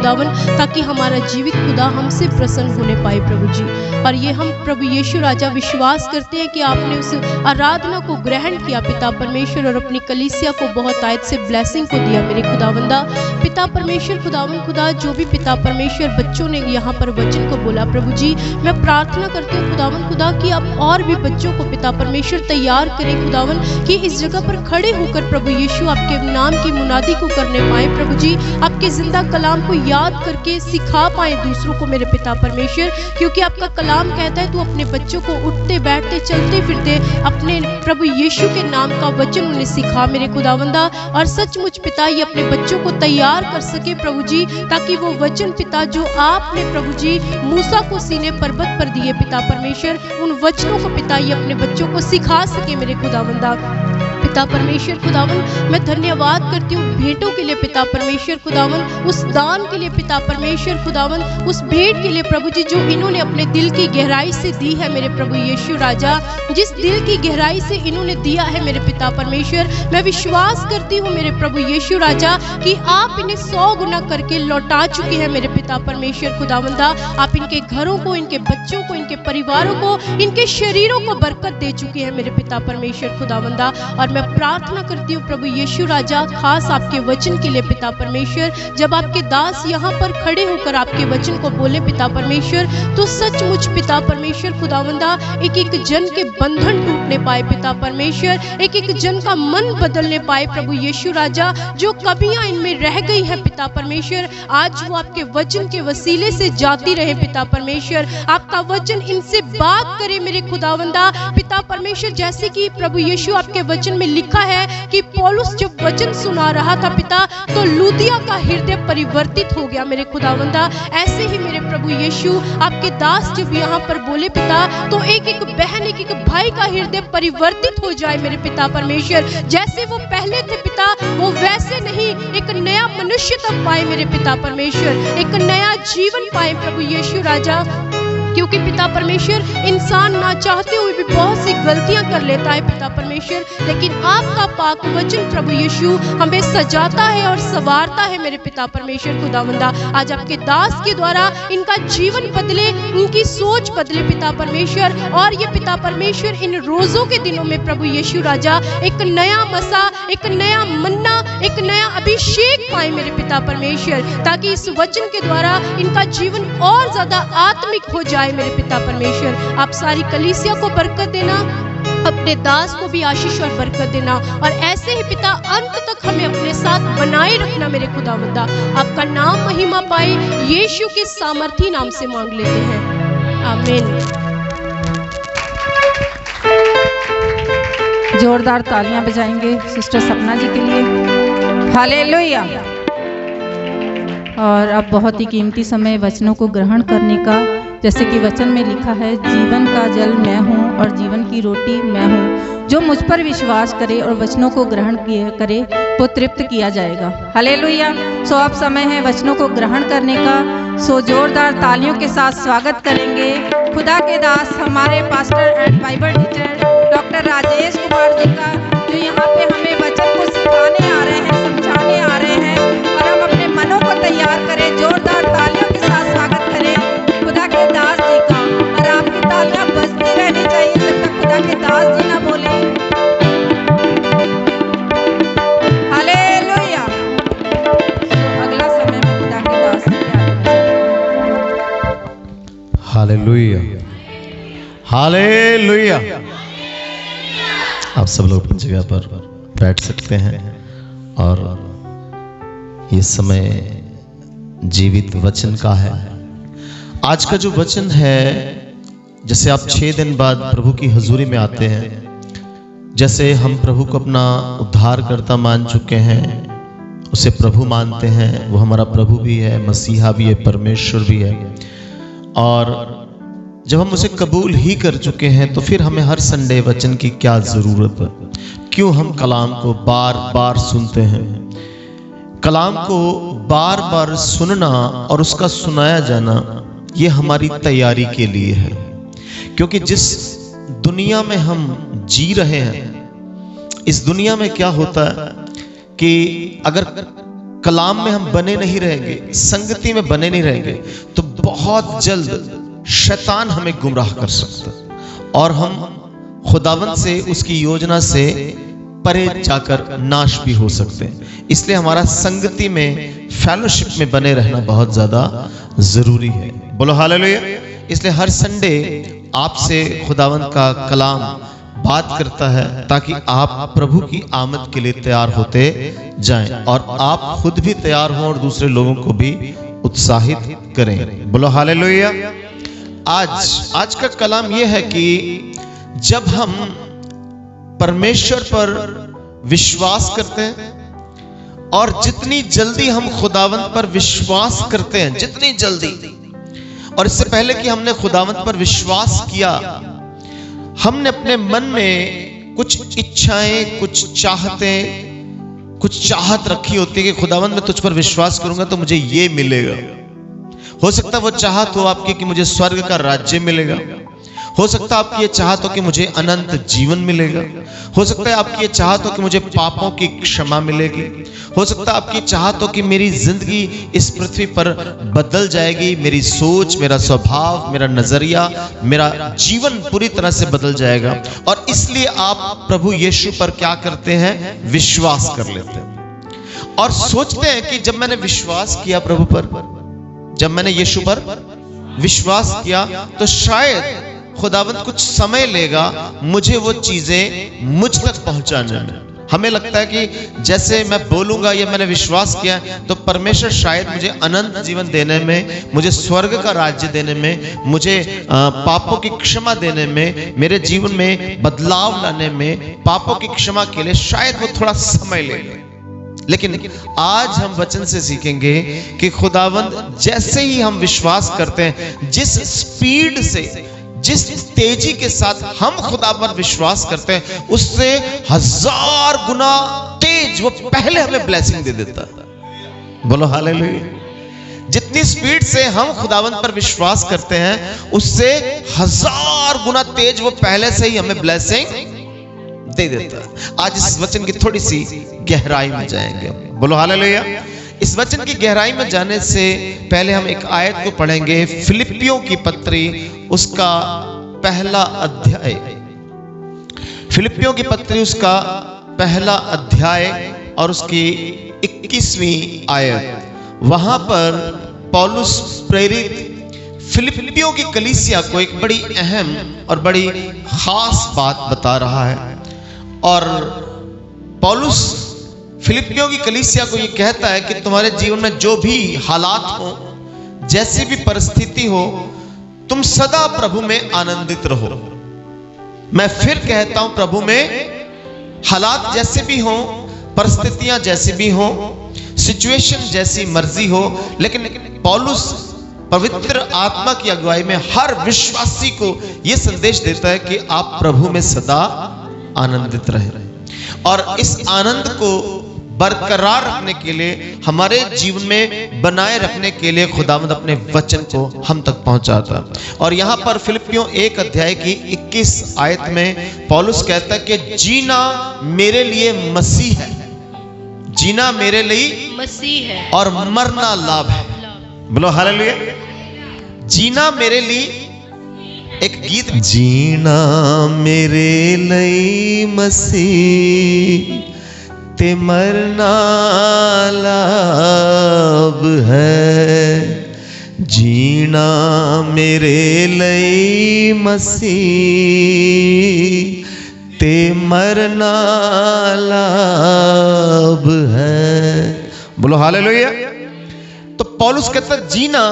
खुदावन, ताकि हमारा जीवित खुदा हमसे प्रसन्न होने पाए प्रभु जी। और ये हम प्रभु यीशु राजा विश्वास करते हैं कि आपने उस आराधना को ग्रहण किया पिता परमेश्वर, और अपनी कलीसिया को बहुत आयत से ब्लेसिंग को दिया मेरे खुदावंदा। पिता परमेश्वर खुदावन खुदा, जो भी पिता परमेश्वर बच्चों ने यहाँ पर वचन को बोला प्रभु जी, मैं प्रार्थना करती हूँ खुदावन खुदा कि आप और भी बच्चों को पिता परमेश्वर तैयार करें खुदावन, कि इस जगह पर खड़े होकर प्रभु यीशु आपके नाम की मुनादी को करने पाए प्रभु जी, आपके जिंदा कलाम को याद करके सिखा पाए दूसरों को मेरे पिता परमेश्वर, क्योंकि आपका कलाम कहता है तू अपने बच्चों को उठते बैठते चलते फिरते अपने प्रभु यीशु के नाम का वचन उन्हें सिखा मेरे खुदावंदा। और सचमुच पिता ये अपने बच्चों को तैयार कर सके प्रभु जी, ताकि वो वचन पिता जो आपने प्रभु जी मूसा को सीने पर्वत पर दिए पिता परमेश्वर, उन वचनों को पिता ये अपने बच्चों को सिखा सके मेरे खुदावंदा। पिता परमेश्वर खुदावन, मैं धन्यवाद करती हूँ भेंटों के लिए पिता परमेश्वर खुदावन, उस दान के लिए पिता परमेश्वर खुदावन, उस भेंट के लिए प्रभु जी जो इन्होंने अपने दिल की गहराई से दी है मेरे प्रभु यीशु राजा। जिस दिल की गहराई से इन्होंने दिया है मेरे पिता परमेश्वर, मैं विश्वास करती हूँ मेरे प्रभु यीशु राजा कि आप इन्हें 100 गुना करके लौटा चुके हैं मेरे पिता परमेश्वर खुदावंदा। आप इनके घरों को, इनके बच्चों को, इनके परिवारों को, इनके शरीरों को बरकत दे चुके हैं मेरे पिता परमेश्वर खुदावंदा। और मैं प्रार्थना करती हूँ प्रभु यीशु राजा खास आपके वचन के लिए पिता परमेश्वर, जब आपके दास यहाँ पर खड़े होकर आपके वचन को बोले पिता परमेश्वर, तो सचमुच पिता परमेश्वर खुदावंदा एक एक जन के बंधन टूटने पाए पिता परमेश्वर, एक एक जन का मन बदलने पाए प्रभु यीशु राजा। जो कमियां इनमें रह गई है पिता परमेश्वर, आज वो आपके वचन के वसीले से जाती रहे पिता परमेश्वर। आपका वचन इनसे बात करे मेरे खुदावंदा पिता परमेश्वर, जैसे कि प्रभु यीशु आपके वचन में लिखा है कि पौलुस जब वचन सुना रहा था पिता, तो लूदिया का हृदय परिवर्तित हो गया मेरे खुदावंदा। ऐसे ही मेरे प्रभु यीशु आपके दास जब यहाँ पर बोले पिता, तो एक एक बहन, एक एक भाई का हृदय परिवर्तित हो जाए मेरे पिता परमेश्वर। जैसे वो पहले थे पिता, वो वैसे नहीं, एक नया मनुष्य तब पाए मेरे पिता परमेश्वर, एक नया जीवन पाए प्रभु यीशु राजा। क्योंकि पिता परमेश्वर इंसान ना चाहते हुए भी बहुत सी गलतियां कर लेता है पिता परमेश्वर, लेकिन आपका पाक वचन प्रभु यीशु हमें सजाता है और संवारता है मेरे पिता परमेश्वर खुदावंदा। आज आपके दास के द्वारा इनका जीवन बदले, उनकी सोच बदले पिता परमेश्वर, और ये पिता परमेश्वर इन रोजों के दिनों में प्रभु यीशु राजा एक नया मसा, एक नया मन्ना, एक नया अभिषेक पाए मेरे पिता परमेश्वर, ताकि इस वचन के द्वारा इनका जीवन और ज्यादा आत्मिक हो जाए मेरे पिता परमेश्वर। आप सारी कलीसिया को बरकत देना, अपने दास को भी आशीष और बरकत देना, और ऐसे ही पिता अंत तक हमें अपने साथ बनाए रखना मेरे खुदावंदा। आपका नाम महिमा पाए, यीशु के सामर्थी नाम से मांग लेते हैं, आमीन। जोरदार तालियां बजाएंगे सिस्टर सपना जी के लिए, हालेलुया। और अब बहुत ही कीमती समय वचनों को ग्रहण करने का, जैसे कि वचन में लिखा है, जीवन का जल मैं हूँ और जीवन की रोटी मैं हूँ, जो मुझ पर विश्वास करे और वचनों को ग्रहण करे वो तृप्त किया जाएगा। हालेलुया। सो अब समय है वचनों को ग्रहण करने का। सो जोरदार तालियों के साथ स्वागत करेंगे खुदा के दास, हमारे pastor and Bible teacher doctor Rajesh Kumar ji का, जो यहाँ पे हमें वचन को सिखाने आ रहे हैं, समझाने आ रहे हैं, और हम अपने मनों को तैयार करें। जोरदार तालियों के साथ स्वागत करें खुदा के दास जी का, और आपकी तालियां बजती रहनी चाहिए जब तक खुदा के दास जी ना बोले। हालेलुया। अगला समय में खुदा के दास जी के आगे। Hallelujah, hallelujah. आप सब लोग अपनी जगह पर बैठ सकते हैं, और ये समय जीवित वचन का है। आज का जो वचन है, जैसे आप 6 दिन बाद प्रभु की हजूरी में आते हैं, जैसे हम प्रभु को अपना उद्धारकर्ता मान चुके हैं, उसे प्रभु मानते हैं, वो हमारा प्रभु भी है, मसीहा भी है, परमेश्वर भी है, और जब हम उसे कबूल ही कर चुके हैं, तो फिर हमें हर संडे वचन की क्या जरूरत है? क्यों हम कलाम को बार बार सुनते हैं? कलाम को बार बार सुनना और उसका सुनाया जाना, ये हमारी तैयारी के लिए है। क्योंकि जिस दुनिया में हम जी रहे हैं, इस दुनिया में क्या होता है कि अगर कलाम में हम बने नहीं रहेंगे, संगति में बने नहीं रहेंगे, तो बहुत जल्द शैतान हमें गुमराह कर सकता है और हम खुदावंद से, उसकी योजना से परे जाकर नाश भी हो सकते हैं। इसलिए हमारा संगति में, फेलोशिप में बने रहना बहुत ज्यादा जरूरी है। बोलो हालेलुया। इसलिए हर संडे आपसे खुदावंद का कलाम बात करता है ताकि आप प्रभु की आमद के लिए तैयार होते जाएं और आप खुद भी तैयार हों और दूसरे लोगों को भी उत्साहित करें। बोलो हालेलुया। आज का कलाम यह है कि जब हम परमेश्वर पर विश्वास करते हैं और जितनी जल्दी हम खुदावंद पर विश्वास करते हैं, जितनी जल्दी, और इससे पहले कि हमने खुदावंद पर विश्वास किया, हमने अपने मन में कुछ इच्छाएं, कुछ चाहत रखी होती है कि खुदावंद मैं तुझ पर विश्वास करूंगा तो मुझे ये मिलेगा। हो सकता है वो चाहत हो आपकी कि मुझे स्वर्ग का राज्य मिलेगा, हो सकता है आपकी ये चाहत हो कि मुझे अनंत जीवन मिलेगा, हो सकता है आपकी ये चाहत हो कि मुझे पापों की क्षमा मिलेगी, हो सकता है आपकी चाहत हो कि मेरी जिंदगी इस पृथ्वी पर बदल जाएगी, मेरी सोच, मेरा स्वभाव, मेरा नजरिया, मेरा जीवन पूरी तरह से बदल जाएगा। और इसलिए आप प्रभु यीशु पर क्या करते हैं? विश्वास कर लेते हैं और सोचते हैं कि जब मैंने विश्वास किया प्रभु पर, जब मैंने यीशु पर विश्वास किया तो शायद खुदावंद कुछ समय लेगा मुझे वो चीजें मुझ तक पहुंचाने में। हमें लगता है कि जैसे मैं बोलूंगा या मैंने विश्वास किया तो परमेश्वर शायद मुझे अनंत जीवन देने में, मुझे स्वर्ग का राज्य देने में, मुझे पापों की क्षमा देने में, मेरे जीवन में बदलाव लाने में, पापों की क्षमा के लिए शायद वो थोड़ा समय लेगा। लेकिन आज हम वचन से सीखेंगे कि खुदावंद जैसे ही हम विश्वास करते हैं, जिस स्पीड से, जिस तेजी के साथ हम खुदा पर विश्वास करते हैं, उससे 1000 गुना तेज वो पहले हमें ब्लेसिंग दे देता है। बोलो हालेलुया। जितनी स्पीड से हम खुदावंद पर विश्वास करते हैं उससे 1000 गुना तेज वो पहले से ही हमें ब्लेसिंग दे देता है। आज इस वचन की थोड़ी सी गहराई में जाएंगे। बोलो हालेलुया। इस वचन की गहराई में जाने से पहले हम एक आयत को पढ़ेंगे, फिलिपियों की पत्री, उसका पहला अध्याय। फिलिपियों की पत्री उसका पहला अध्याय और उसकी 21वीं आयत। वहां पर पौलुस प्रेरित फिलिपियों की कलीसिया को एक बड़ी अहम और बड़ी खास बात बता रहा है। और पौलुस फिलिपियों की कलीसिया को यह कहता है कि तुम्हारे जीवन में जो भी हालात हो, जैसी भी परिस्थिति हो, तुम सदा प्रभु में आनंदित रहो। मैं फिर कहता हूं, प्रभु में हालात जैसे भी हो, परिस्थितियां जैसी भी हो, सिचुएशन जैसी मर्जी हो, लेकिन पौलुस पवित्र आत्मा की अगुवाई में हर विश्वासी को यह संदेश देता है कि आप प्रभु में सदा आनंदित रहे। और इस आनंद को बरकरार रखने के लिए, हमारे जीवन में बनाए रखने के लिए खुदावंद अपने वचन को हम तक पहुंचाता। और यहां पर फिलिपियों 1 अध्याय की 21 आयत में पौलुस कहता है कि जीना मेरे लिए मसीह है, जीना मेरे लिए मसीह है और मरना लाभ है। बोलो हालेलुया। जीना मेरे लिए, एक गीत, जीना मेरे लिए मसीह ते मरना लाभ है, जीना मेरे लिए मसीह ते मरना लाभ है। बोलो हालेलुया। तो पौलुस कहता है जीना,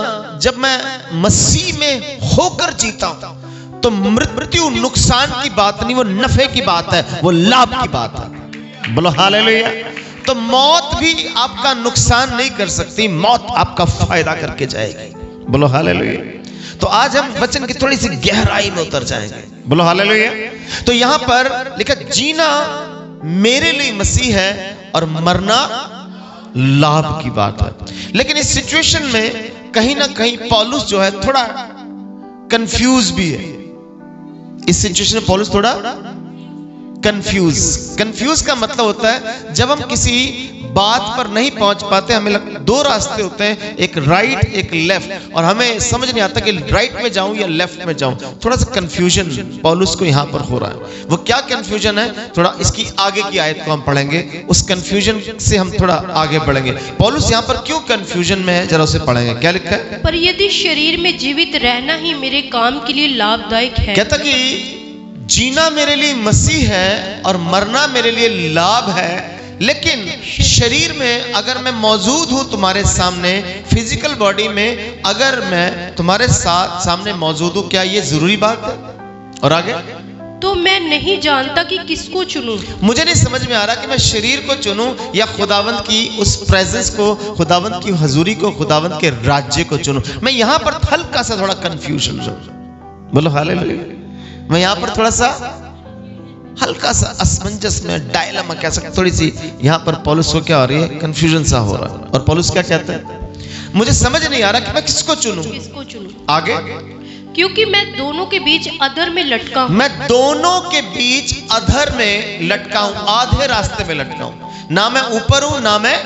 जब मैं मसीह में होकर जीता हूं तो मृत्यु नुकसान की बात नहीं, वो नफे की बात है, वो लाभ की बात है। बोलो हालेलुया। तो मौत भी आपका नुकसान नहीं कर सकती, मौत आपका फायदा करके जाएगी। बोलो हालेलुया। तो आज हम वचन की थोड़ी सी गहराई में उतर जाएंगे। बोलो हालेलुया। तो यहां पर लिखा जीना मेरे लिए मसीह है और मरना लाभ की बात है। लेकिन इस सिचुएशन में कहीं ना कहीं पौलुस जो है थोड़ा कंफ्यूज भी है। इस सिचुएशन में पौलुस थोड़ा कंफ्यूज का मतलब होता है जब हम किसी बात पर नहीं पहुंच पाते। हमें दो रास्ते होते हैं, एक राइट एक लेफ्ट, और हमें समझ नहीं आता कि राइट में जाऊं या लेफ्ट में जाऊं। थोड़ा सा कंफ्यूजन पौलुस को यहां पर हो रहा है। वो क्या कंफ्यूजन है, थोड़ा इसकी आगे की आयत को हम पढ़ेंगे, उस कंफ्यूजन से हम थोड़ा आगे बढ़ेंगे। पौलुस यहां पर क्यों कंफ्यूजन में है, जरा उसे पढ़ेंगे। क्या लिखा है? पर यदि शरीर में जीवित रहना ही मेरे काम के लिए लाभदायक है। कहता कि जीना मेरे लिए मसीह है और मरना मेरे लिए लाभ है, लेकिन शरीर में अगर मैं मौजूद हूं तुम्हारे सामने, फिजिकल बॉडी में अगर मैं तुम्हारे साथ सामने मौजूद हूं, क्या ये जरूरी बात है? और आगे, तो मैं नहीं जानता कि किसको चुनूं। मुझे नहीं समझ में आ रहा कि मैं शरीर को चुनूं या खुदावंत की उस प्रेजेंस को, खुदावंत की हजूरी को, खुदावंत के राज्य को चुनूं। मैं यहां पर हल्का सा थोड़ा कंफ्यूजन हूं। बोलो हालेलुया। मैं यहां पर थोड़ा सा हल्का सा असमंजस में, डायलेमा कह सकते, थोड़ी सी यहां पर पौलुस को क्या हो रही है, कंफ्यूजन सा हो रहा है। और पौलुस क्या कहता है, मुझे समझ नहीं आ रहा कि मैं किसको चुनूं। किसको चुनूं? आगे, क्योंकि मैं दोनों के बीच अधर में लटका हूं। मैं दोनों के बीच अधर में लटका हूं, आधे रास्ते में लटका हूं। ना मैं ऊपर हूं ना मैं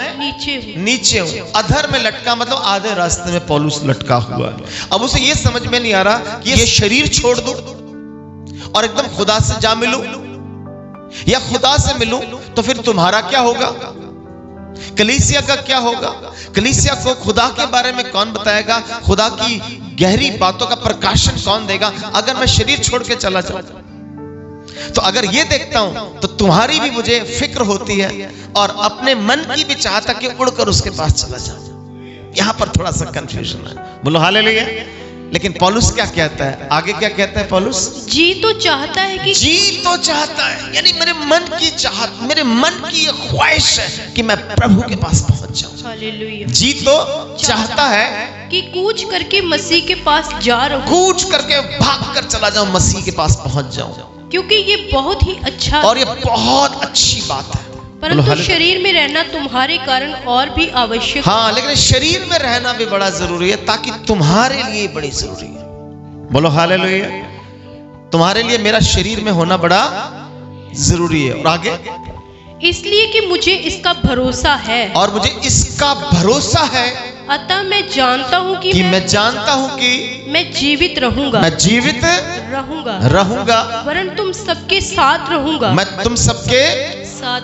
नीचे हूं। अधर में लटका मतलब आधे रास्ते में पौलुस लटका हुआ है। अब उसे यह समझ में नहीं आ रहा कि ये शरीर छोड़ दूं और एकदम खुदा से जा मिलूं, या खुदा से मिलूं तो फिर तुम्हारा क्या होगा, कलीसिया का क्या होगा? कलीसिया को खुदा के बारे में कौन बताएगा? खुदा की गहरी बातों का प्रकाशन कौन देगा अगर मैं शरीर छोड़ के चला जाऊं? तो अगर ये देखता हूं तो तुम्हारी भी मुझे फिक्र होती है और अपने मन की भी चाहता कि उड़कर उसके पास चला जाऊं। यहां पर थोड़ा सा कंफ्यूजन है। बोलो हालेलुया। लेकिन पौलुस क्या कहता है, आगे क्या कहता है पौलुस? जी तो चाहता है कि, जी तो चाहता है, यानी मेरे मन की चाहत, मेरे मन की ये ख्वाहिश है कि मैं प्रभु के पास पहुंच जाऊं। हालेलुया। जी तो चाहता है कि कूच करके मसीह के पास जा रहूं, कूच करके भाग कर चला जाऊं, मसीह के पास पहुंच जाऊं, क्योंकि ये बहुत ही अच्छा और ये बहुत अच्छी बात है। परंतु शरीर में रहना तुम्हारे कारण और भी आवश्यक। हाँ, लेकिन शरीर में रहना भी बड़ा जरूरी है, ताकि तुम्हारे लिए बड़ी जरूरी है। बोलो हालेलुया। तुम्हारे लिए मेरा शरीर में होना बड़ा जरूरी है। और आगे, इसलिए कि मुझे इसका भरोसा है, और मुझे इसका भरोसा है, अतः मैं जानता हूँ कि मैं जानता हूँ कि मैं जीवित रहूंगा, मैं जीवित रहूंगा, वरन तुम सबके साथ रहूंगा, मैं तुम सबके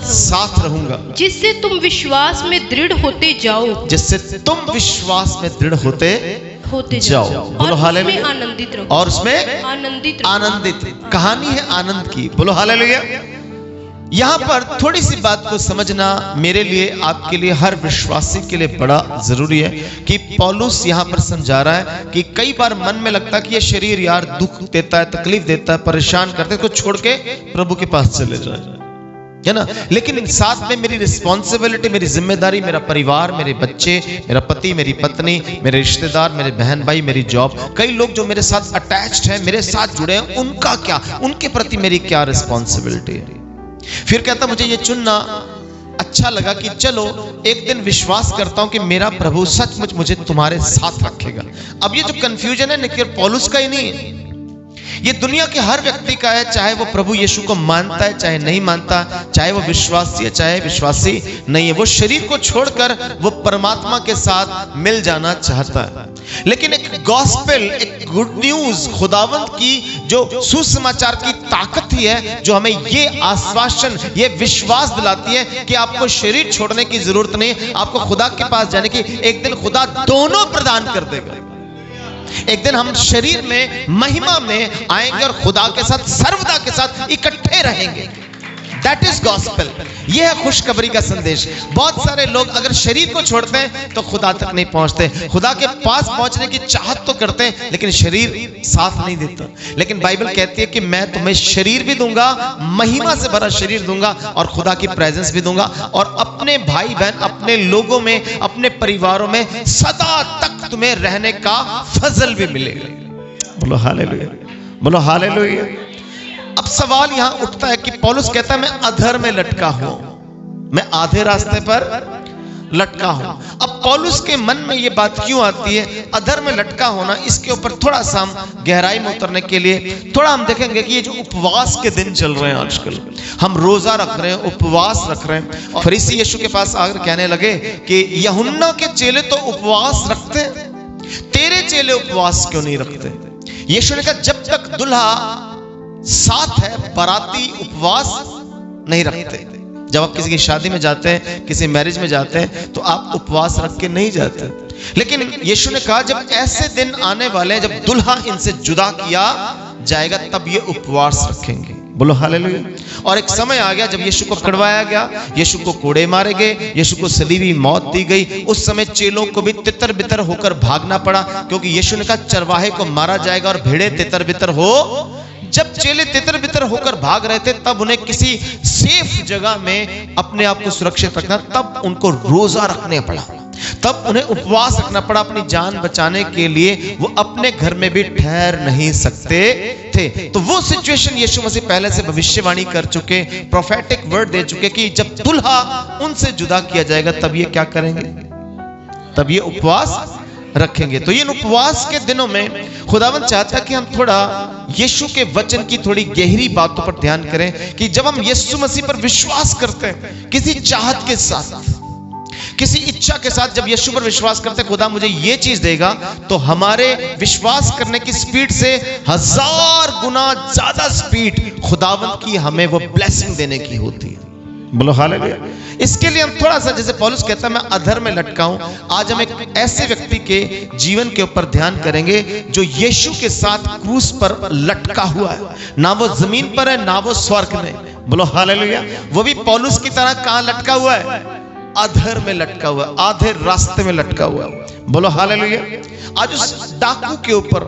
साथ रहूंगा, जिससे तुम विश्वास में दृढ़ होते जाओ, जिससे तुम विश्वास में दृढ़ होते जाओ। बोलो हालेलुया। आनंदित रहो, और उसमें आनंदित कहानी है आनंद की। बोलो हालेलुया। यहां पर थोड़ी सी बात को समझना मेरे लिए, आपके लिए, हर विश्वासी के लिए बड़ा जरूरी है कि पौलुस यहां पर समझा रहा है कि कई बार मन में लगता है कि ये शरीर यार दुख देता है, तकलीफ देता है, परेशान करते है, इसको छोड़ के प्रभु के पास चले जाए, है ना। लेकिन साथ में मेरी रिस्पॉन्सिबिलिटी, मेरी जिम्मेदारी, मेरा परिवार, मेरे बच्चे, मेरा पति, मेरी पत्नी, मेरे रिश्तेदार, मेरे बहन भाई, मेरी जॉब, कई लोग जो मेरे साथ अटैच्ड हैं, मेरे साथ जुड़े हैं, उनका क्या, उनके प्रति मेरी क्या रिस्पॉन्सिबिलिटी है। फिर कहता मुझे ये चुनना अच्छा लगा कि चलो एक दिन विश्वास करता हूं कि मेरा प्रभु सचमुच मुझे तुम्हारे साथ रखेगा। अब ये जो कंफ्यूजन है न, केवल पौलुस का ही नहीं है, ये दुनिया के हर व्यक्ति का है, चाहे वो प्रभु यीशु को मानता है चाहे नहीं मानता, चाहे वो विश्वासी है चाहे विश्वासी नहीं है, वो शरीर को छोड़कर वो परमात्मा के साथ मिल जाना चाहता है। लेकिन एक गॉस्पेल, एक गुड न्यूज, खुदावंत की जो सुसमाचार की ताकत ही है जो हमें ये आश्वासन, ये विश्वास दिलाती है कि आपको शरीर छोड़ने की जरूरत नहीं, आपको खुदा के पास जाने की, एक दिन खुदा दोनों प्रदान कर देगा। एक दिन हम शरीर में, महिमा में आएंगे और खुदा के साथ, सर्वदा के साथ इकट्ठे रहेंगे। That is gospel. यह है खुशखबरी का संदेश। बहुत सारे लोग अगर शरीर को छोड़ते हैं तो खुदा तक नहीं पहुंचते, खुदा के पास पहुंचने की चाहत तो करते हैं लेकिन शरीर साथ नहीं देता। लेकिन बाइबल कहती है कि मैं तुम्हें शरीर भी दूंगा, महिमा से भरा शरीर दूंगा और खुदा की प्रेजेंस भी दूंगा, और अपने भाई बहन, अपने लोगों में, अपने परिवारों में सदा तक तुम्हें रहने का फजल भी मिलेगा। बोलो हालेलुया, बोलो हालेलुया। अब सवाल यहां उठता है कि पौलुस कहता है मैं अधर में लटका हूं, मैं आधे रास्ते पर लटका हूं। अब पौलुस के मन में ये बात क्यों आती है अधर में लटका होना, इसके ऊपर थोड़ा सा हम गहराई में उतरने के लिए थोड़ा हम देखेंगे कि ये जो उपवास के दिन चल रहे हैं आजकल, हम रोजा रख रहे हैं, उपवास रख रहे हैं, और फरीसी यीशु के पास आकर कहने लगे कि यूहन्ना के चेले तो उपवास रखते हैं, तेरे चेले उपवास क्यों नहीं रखते? यीशु ने कहा जब तक दुल्हा साथ है बाराती उपवास नहीं रखते। जब आप किसी की शादी में जाते हैं, किसी मैरिज में जाते हैं, तो आप उपवास रख के नहीं जाते। लेकिन यीशु ने कहा जब ऐसे दिन आने वाले हैं जब दुल्हा इनसे जुदा किया जाएगा तब ये उपवास रखेंगे। बोलो हालेलुया। और एक समय आ गया जब यीशु को पकड़वाया गया, यीशु को कोड़े मारे गए, यीशु को सलीबी मौत दी गई। उस समय चेलों को भी तितर बितर होकर भागना पड़ा, क्योंकि यीशु ने कहा चरवाहे को मारा जाएगा और भेड़े तितर बितर हो। जब चेले तितर बितर होकर भाग रहे थे तब उन्हें किसी सेफ जगह में अपने आप को सुरक्षित रखना, तब उनको रोजा रखने पड़ा, तब उन्हें उपवास रखना पड़ा अपनी जान बचाने के लिए। वो अपने घर में भी ठहर नहीं सकते थे। तो वो सिचुएशन यीशु मसीह पहले से भविष्यवाणी कर चुके, प्रोफेटिक वर्ड दे चुके कि जब दुल्हा उनसे जुदा किया जाएगा तब ये क्या करेंगे, तब ये उपवास रखेंगे। तो ये उपवास के दिनों में खुदावंद चाहता है कि हम थोड़ा यीशु के वचन की थोड़ी गहरी बातों पर ध्यान करें कि जब हम यीशु मसीह पर विश्वास करते हैं किसी चाहत के साथ, किसी इच्छा के साथ, जब यीशु पर विश्वास करते हैं खुदा मुझे ये चीज देगा, तो हमारे विश्वास करने की स्पीड से 1000 गुना ज्यादा स्पीड खुदावंद की हमें वो ब्लेसिंग देने की होती है। बोलो हालेलुया। इसके लिए हम थोड़ा सा, जैसे पौलुस कहता है मैं अधर में लटका हूं, आज हम एक ऐसे व्यक्ति के जीवन के ऊपर ध्यान करेंगे जो यीशु के साथ क्रूस पर लटका हुआ है। ना वो जमीन पर है ना वो स्वर्ग में। बोलो हालेलुया। वो भी पौलुस की तरह कहां लटका हुआ है? अधर में लटका हुआ, आधे रास्ते में लटका हुआ। बोलो हालेलुया। आज उस डाकू के ऊपर,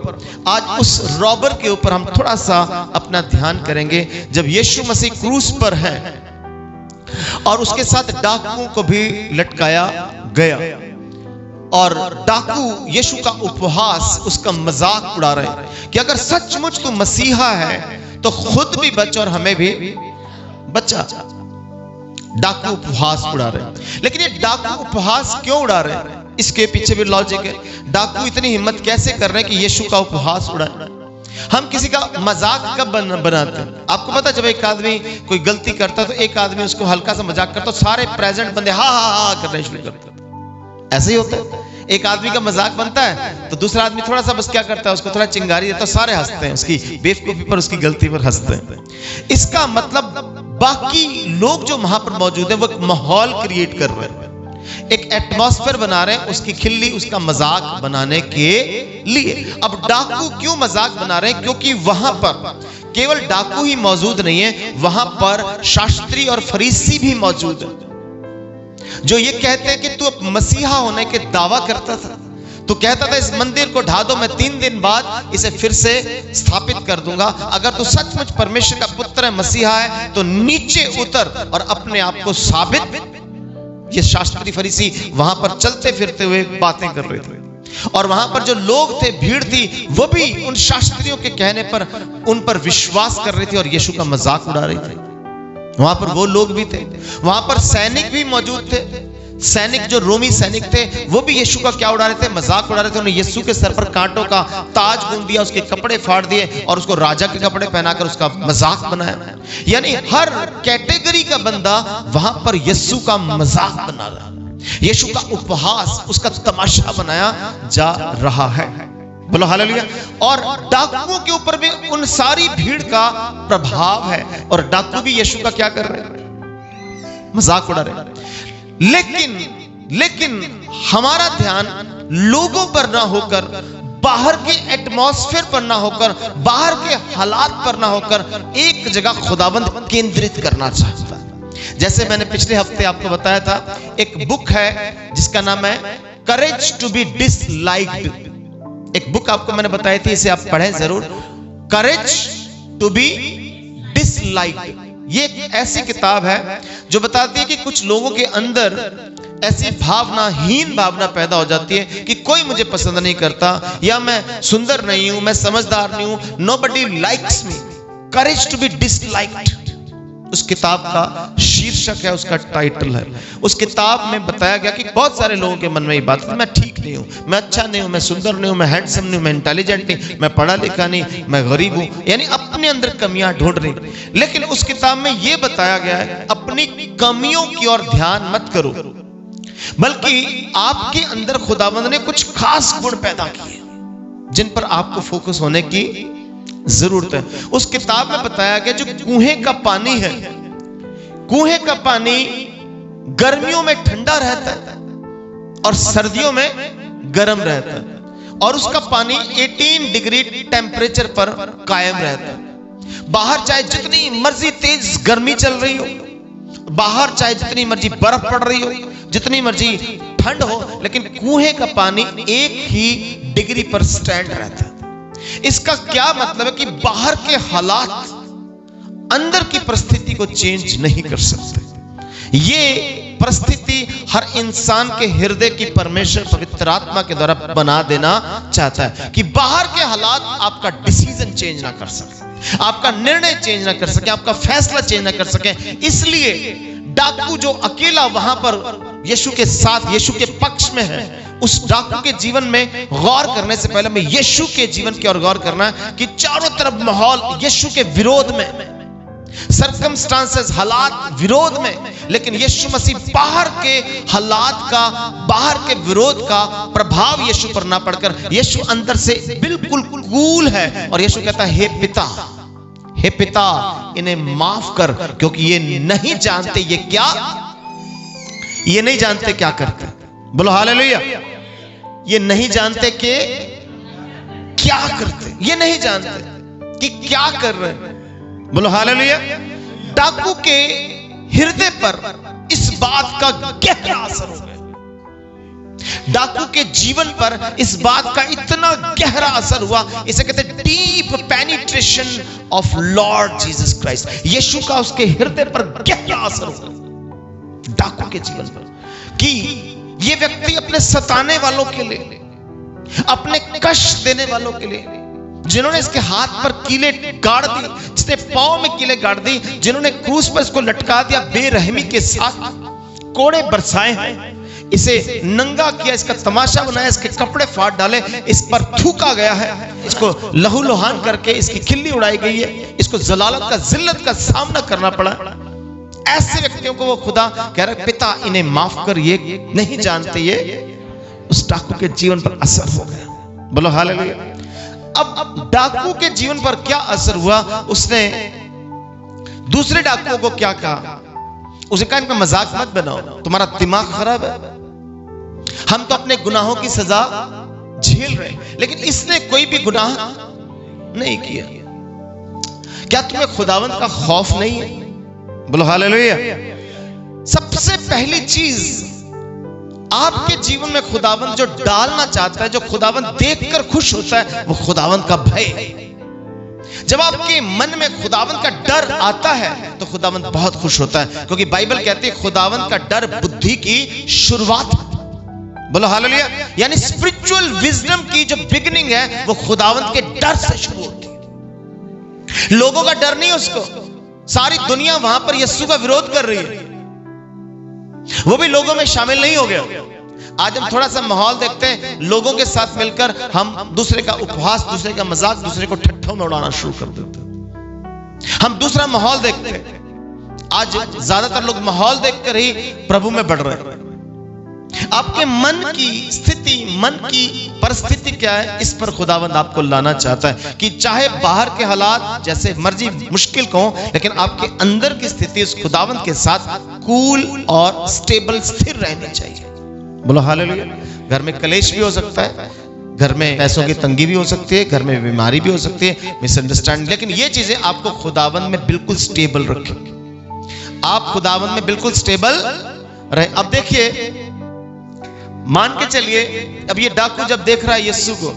आज उस रॉबर के ऊपर हम थोड़ा सा अपना ध्यान करेंगे। जब यीशु मसीह क्रूस पर है और उसके साथ डाकुओं को भी लटकाया गया, और डाकू यीशु का उपहास, उसका मजाक उड़ा रहे हैं कि अगर सचमुच तू मसीहा है तो खुद भी बच और हमें भी बचा। डाकू उपहास उड़ा रहे हैं। लेकिन ये डाकू उपहास क्यों उड़ा रहे हैं, इसके पीछे भी लॉजिक है। डाकू इतनी हिम्मत कैसे कर रहे हैं कि यीशु का उपहास उड़ाए? हम किसी का मजाक कब बनाते हैं? आपको पता, जब एक आदमी कोई गलती करता है तो एक आदमी उसको हल्का सा मजाक करता है, सारे प्रेजेंट बंदे हा हा हा करने शुरू करते हैं। ऐसे ही होता है। एक आदमी का मजाक बनता है तो दूसरा आदमी थोड़ा सा बस क्या करता है, उसको थोड़ा चिंगारी देता है, सारे हंसते हैं, उसकी बेवकूफी पर, उसकी गलती पर हंसते हैं। इसका मतलब बाकी लोग जो वहां पर मौजूद हैं वो एक माहौल क्रिएट कर रहे हैं, एक एटमॉस्फेयर बना रहे हैं उसकी खिल्ली, उसका मजाक बनाने के लिए। अब डाकू क्यों मजाक बना रहे हैं? क्योंकि वहां पर केवल डाकू ही मौजूद नहीं है, वहां पर शास्त्री और फरीसी भी मौजूद है, जो ये कहते हैं कि तू मसीहा होने के दावा करता था, तो कहता था इस मंदिर को ढा दो, मैं 3 दिन बाद इसे फिर से स्थापित कर दूंगा। अगर तू सचमुच परमेश्वर का पुत्र है, मसीहा है, तो नीचे उतर और अपने आप को साबित। ये शास्त्री फरीसी वहां पर चलते फिरते हुए बातें कर रहे थे, और वहां पर जो लोग थे, भीड़ थी, वो भी उन शास्त्रियों के कहने पर उन पर विश्वास कर रहे थे और यीशु का मजाक उड़ा रहे थे। वहां पर वो लोग भी थे, वहां पर सैनिक भी मौजूद थे। सैनिक, जो रोमी सैनिक थे, वो भी यीशु का क्या उड़ा रहे थे? मजाक उड़ा रहे थे। उन्होंने यीशु के सर पर कांटों का ताज गूंथ दिया, उसके कपड़े फाड़ दिए और उसको राजा के कपड़े पहनाकर उसका मजाक बनाया। यानी हर कैटेगरी का बंदा वहां पर यीशु का मजाक बना रहा है, यीशु का उपहास, उसका तमाशा बनाया जा रहा है। बोलो हालेलुया। और डाकुओं के ऊपर भी उन सारी भीड़ का प्रभाव है, और डाकू भी यीशु का क्या कर रहे हैं? मजाक उड़ा रहे हैं। लेकिन हमारा ध्यान लोगों पर ना होकर, बाहर के एटमॉस्फेयर पर ना होकर, बाहर के हालात पर ना होकर, एक जगह खुदाबंद केंद्रित करना चाहता है। जैसे मैंने पिछले हफ्ते आपको बताया था, एक बुक है जिसका नाम है करेज टू बी डिसलाइक्ड। एक बुक आपको मैंने बताई थी, इसे आप पढ़ें जरूर, करेज टू बी डिसलाइक्ड। ये एक ऐसी किताब है जो बताती है कि कुछ लोगों के अंदर ऐसी हीन भावना पैदा हो जाती है कि कोई मुझे पसंद नहीं करता, या मैं सुंदर नहीं हूं, मैं समझदार नहीं हूं, nobody likes me. Courage to be disliked. उस किताब का शीर्षक है, उसका टाइटल है। उस किताब में बताया गया कि बहुत सारे लोगों के मन में ये बात है, मैं ठीक नहीं हूं, मैं अच्छा नहीं हूं, मैं सुंदर नहीं हूं, मैं हैंडसम नहीं हूं, मैं इंटेलिजेंट नहीं, मैं पढ़ा लिखा नहीं, मैं गरीब हूं, यानी अपने अंदर कमियां ढूंढ रही। लेकिन उस किताब में यह बताया गया है, अपनी कमियों की ओर ध्यान मत करो, बल्कि आपके अंदर खुदावंद ने कुछ खास गुण पैदा किए जिन पर आपको फोकस होने की जरूरत है। उस किताब में बताया गया जो कुएं का पानी है, कुएं का पानी गर्मियों में ठंडा रहता है और सर्दियों में गर्म रहता है, और उसका पानी 18 डिग्री टेम्परेचर पर कायम रहता है। बाहर चाहे जितनी मर्जी तेज गर्मी चल रही हो, बाहर चाहे जितनी मर्जी बर्फ पड़ रही हो, जितनी मर्जी ठंड हो, लेकिन कुएं का पानी एक ही डिग्री पर स्टैंड रहता है। इसका क्या मतलब है कि बाहर के हालात अंदर की परिस्थिति को चेंज नहीं कर सकते। ये परिस्थिति हर इंसान के हृदय की परमेश्वर पवित्र आत्मा के द्वारा बना देना चाहता है कि बाहर के हालात आपका डिसीजन चेंज ना कर सके, आपका निर्णय चेंज ना कर सके, आपका फैसला चेंज ना कर सके। इसलिए डाकू जो अकेला वहां पर यीशु के साथ, यीशु के पक्ष में है, उस डाकू के जीवन में गौर करने से पहले मैं यीशु के जीवन की ओर गौर करना है कि चारों तरफ माहौल यीशु के विरोध में, सर्कमस्टांसेस, हालात विरोध में, लेकिन यीशु मसीह बाहर के हालात का, बाहर के विरोध का प्रभाव यीशु पर ना पड़कर यीशु अंदर से बिल्कुल कूल है, और यीशु कहता है, हे पिता इन्हें माफ कर, क्योंकि ये नहीं जानते ये नहीं जानते क्या करते। बोलो हालेलुया। ये नहीं जानते कि क्या करते, ये नहीं जानते कि क्या कर रहे हैं। बोलो हालेलुया। डाकू के हृदय पर इस बात का गहरा असर हो गया, डाकू के जीवन पर इस बात का इतना गहरा असर हुआ, इसे कहते हैं deep penetration of Lord Jesus Christ. Yeshu का उसके हृदय पर गहरा असर हुआ डाकू के जीवन पर, कि ये व्यक्ति अपने सताने वालों के लिए, अपने कष्ट देने वालों के लिए, जिन्होंने इसके हाथ पर कीले गाड़ दी, जिसने पांव में कीले गाड़ दी, जिन्होंने क्रूस पर इसको लटका दिया, बेरहमी के साथ कोड़े बरसाए हैं, इसे नंगा किया, इसका तमाशा बनाया, इसके कपड़े फाड़ डाले, इस पर थूका गया है, इसको लहूलुहान करके इसकी खिल्ली उड़ाई गई है, इसको जलालत का, जिल्लत का सामना करना पड़ा। ऐसे व्यक्तियों को वो खुदा कह रहा है, पिता इन्हें माफ कर, ये नहीं जानते। ये उस डाकू के जीवन पर असर हो गया। बोलो हालेलुया। अब डाकू के जीवन पर क्या असर हुआ, उसने दूसरे डाकुओं को क्या कहा, उसे कहा इनका मजाक मत बनाओ, तुम्हारा दिमाग खराब है, हम तो अपने गुनाहों की सजा झेल रहे हैं, लेकिन इसने कोई भी गुनाह नहीं किया। क्या तुम्हें खुदावंद का खौफ नहीं है? बोलो हालेलुया। सबसे पहली चीज आपके जीवन में खुदावंद जो डालना चाहता है, जो खुदावंद देखकर खुश होता है, वो खुदावंद का भय है। जब आपके मन में खुदावंद का डर आता है तो खुदावंद बहुत खुश होता है, क्योंकि बाइबल कहती है खुदावंद का डर बुद्धि की शुरुआत। बोलो हालेलुया। यानी स्पिरिचुअल विजडम की जो बिगिनिंग है वो खुदावंद के डर से शुरू होती है। लोगों का डर नहीं उसको, सारी दुनिया वहां पर यीशु का विरोध कर रही है, वो भी लोगों में शामिल नहीं हो गया। आज हम थोड़ा सा माहौल देखते हैं, लोगों के साथ मिलकर हम दूसरे का उपहास, दूसरे का मजाक, दूसरे को ठट्ठों में उड़ाना शुरू कर देते हैं। हम दूसरा माहौल देखते हैं। आज ज्यादातर लोग माहौल देखकर ही प्रभु में बढ़ रहे हैं। आपके मन की स्थिति, मन की परिस्थिति क्या है, इस पर खुदावंद आपको लाना चाहता है कि चाहे बाहर के हालात जैसे मर्जी मुश्किल को, लेकिन आपके अंदर की स्थिति उस खुदावंद के साथ कूल और स्टेबल, स्थिर रहनी चाहिए। बोलो हालेलुया। घर में कलेश भी हो सकता है, घर में पैसों की तंगी भी हो सकती है, घर में बीमारी भी हो सकती है, मिसअंडरस्टैंडिंग, लेकिन ये चीजें आपको खुदावंद में बिल्कुल स्टेबल रखें। आप खुदावंद में बिल्कुल स्टेबल रहे। अब देखिए, मान के चलिए, अब ये डाकू जब देख रहा है यीशु को,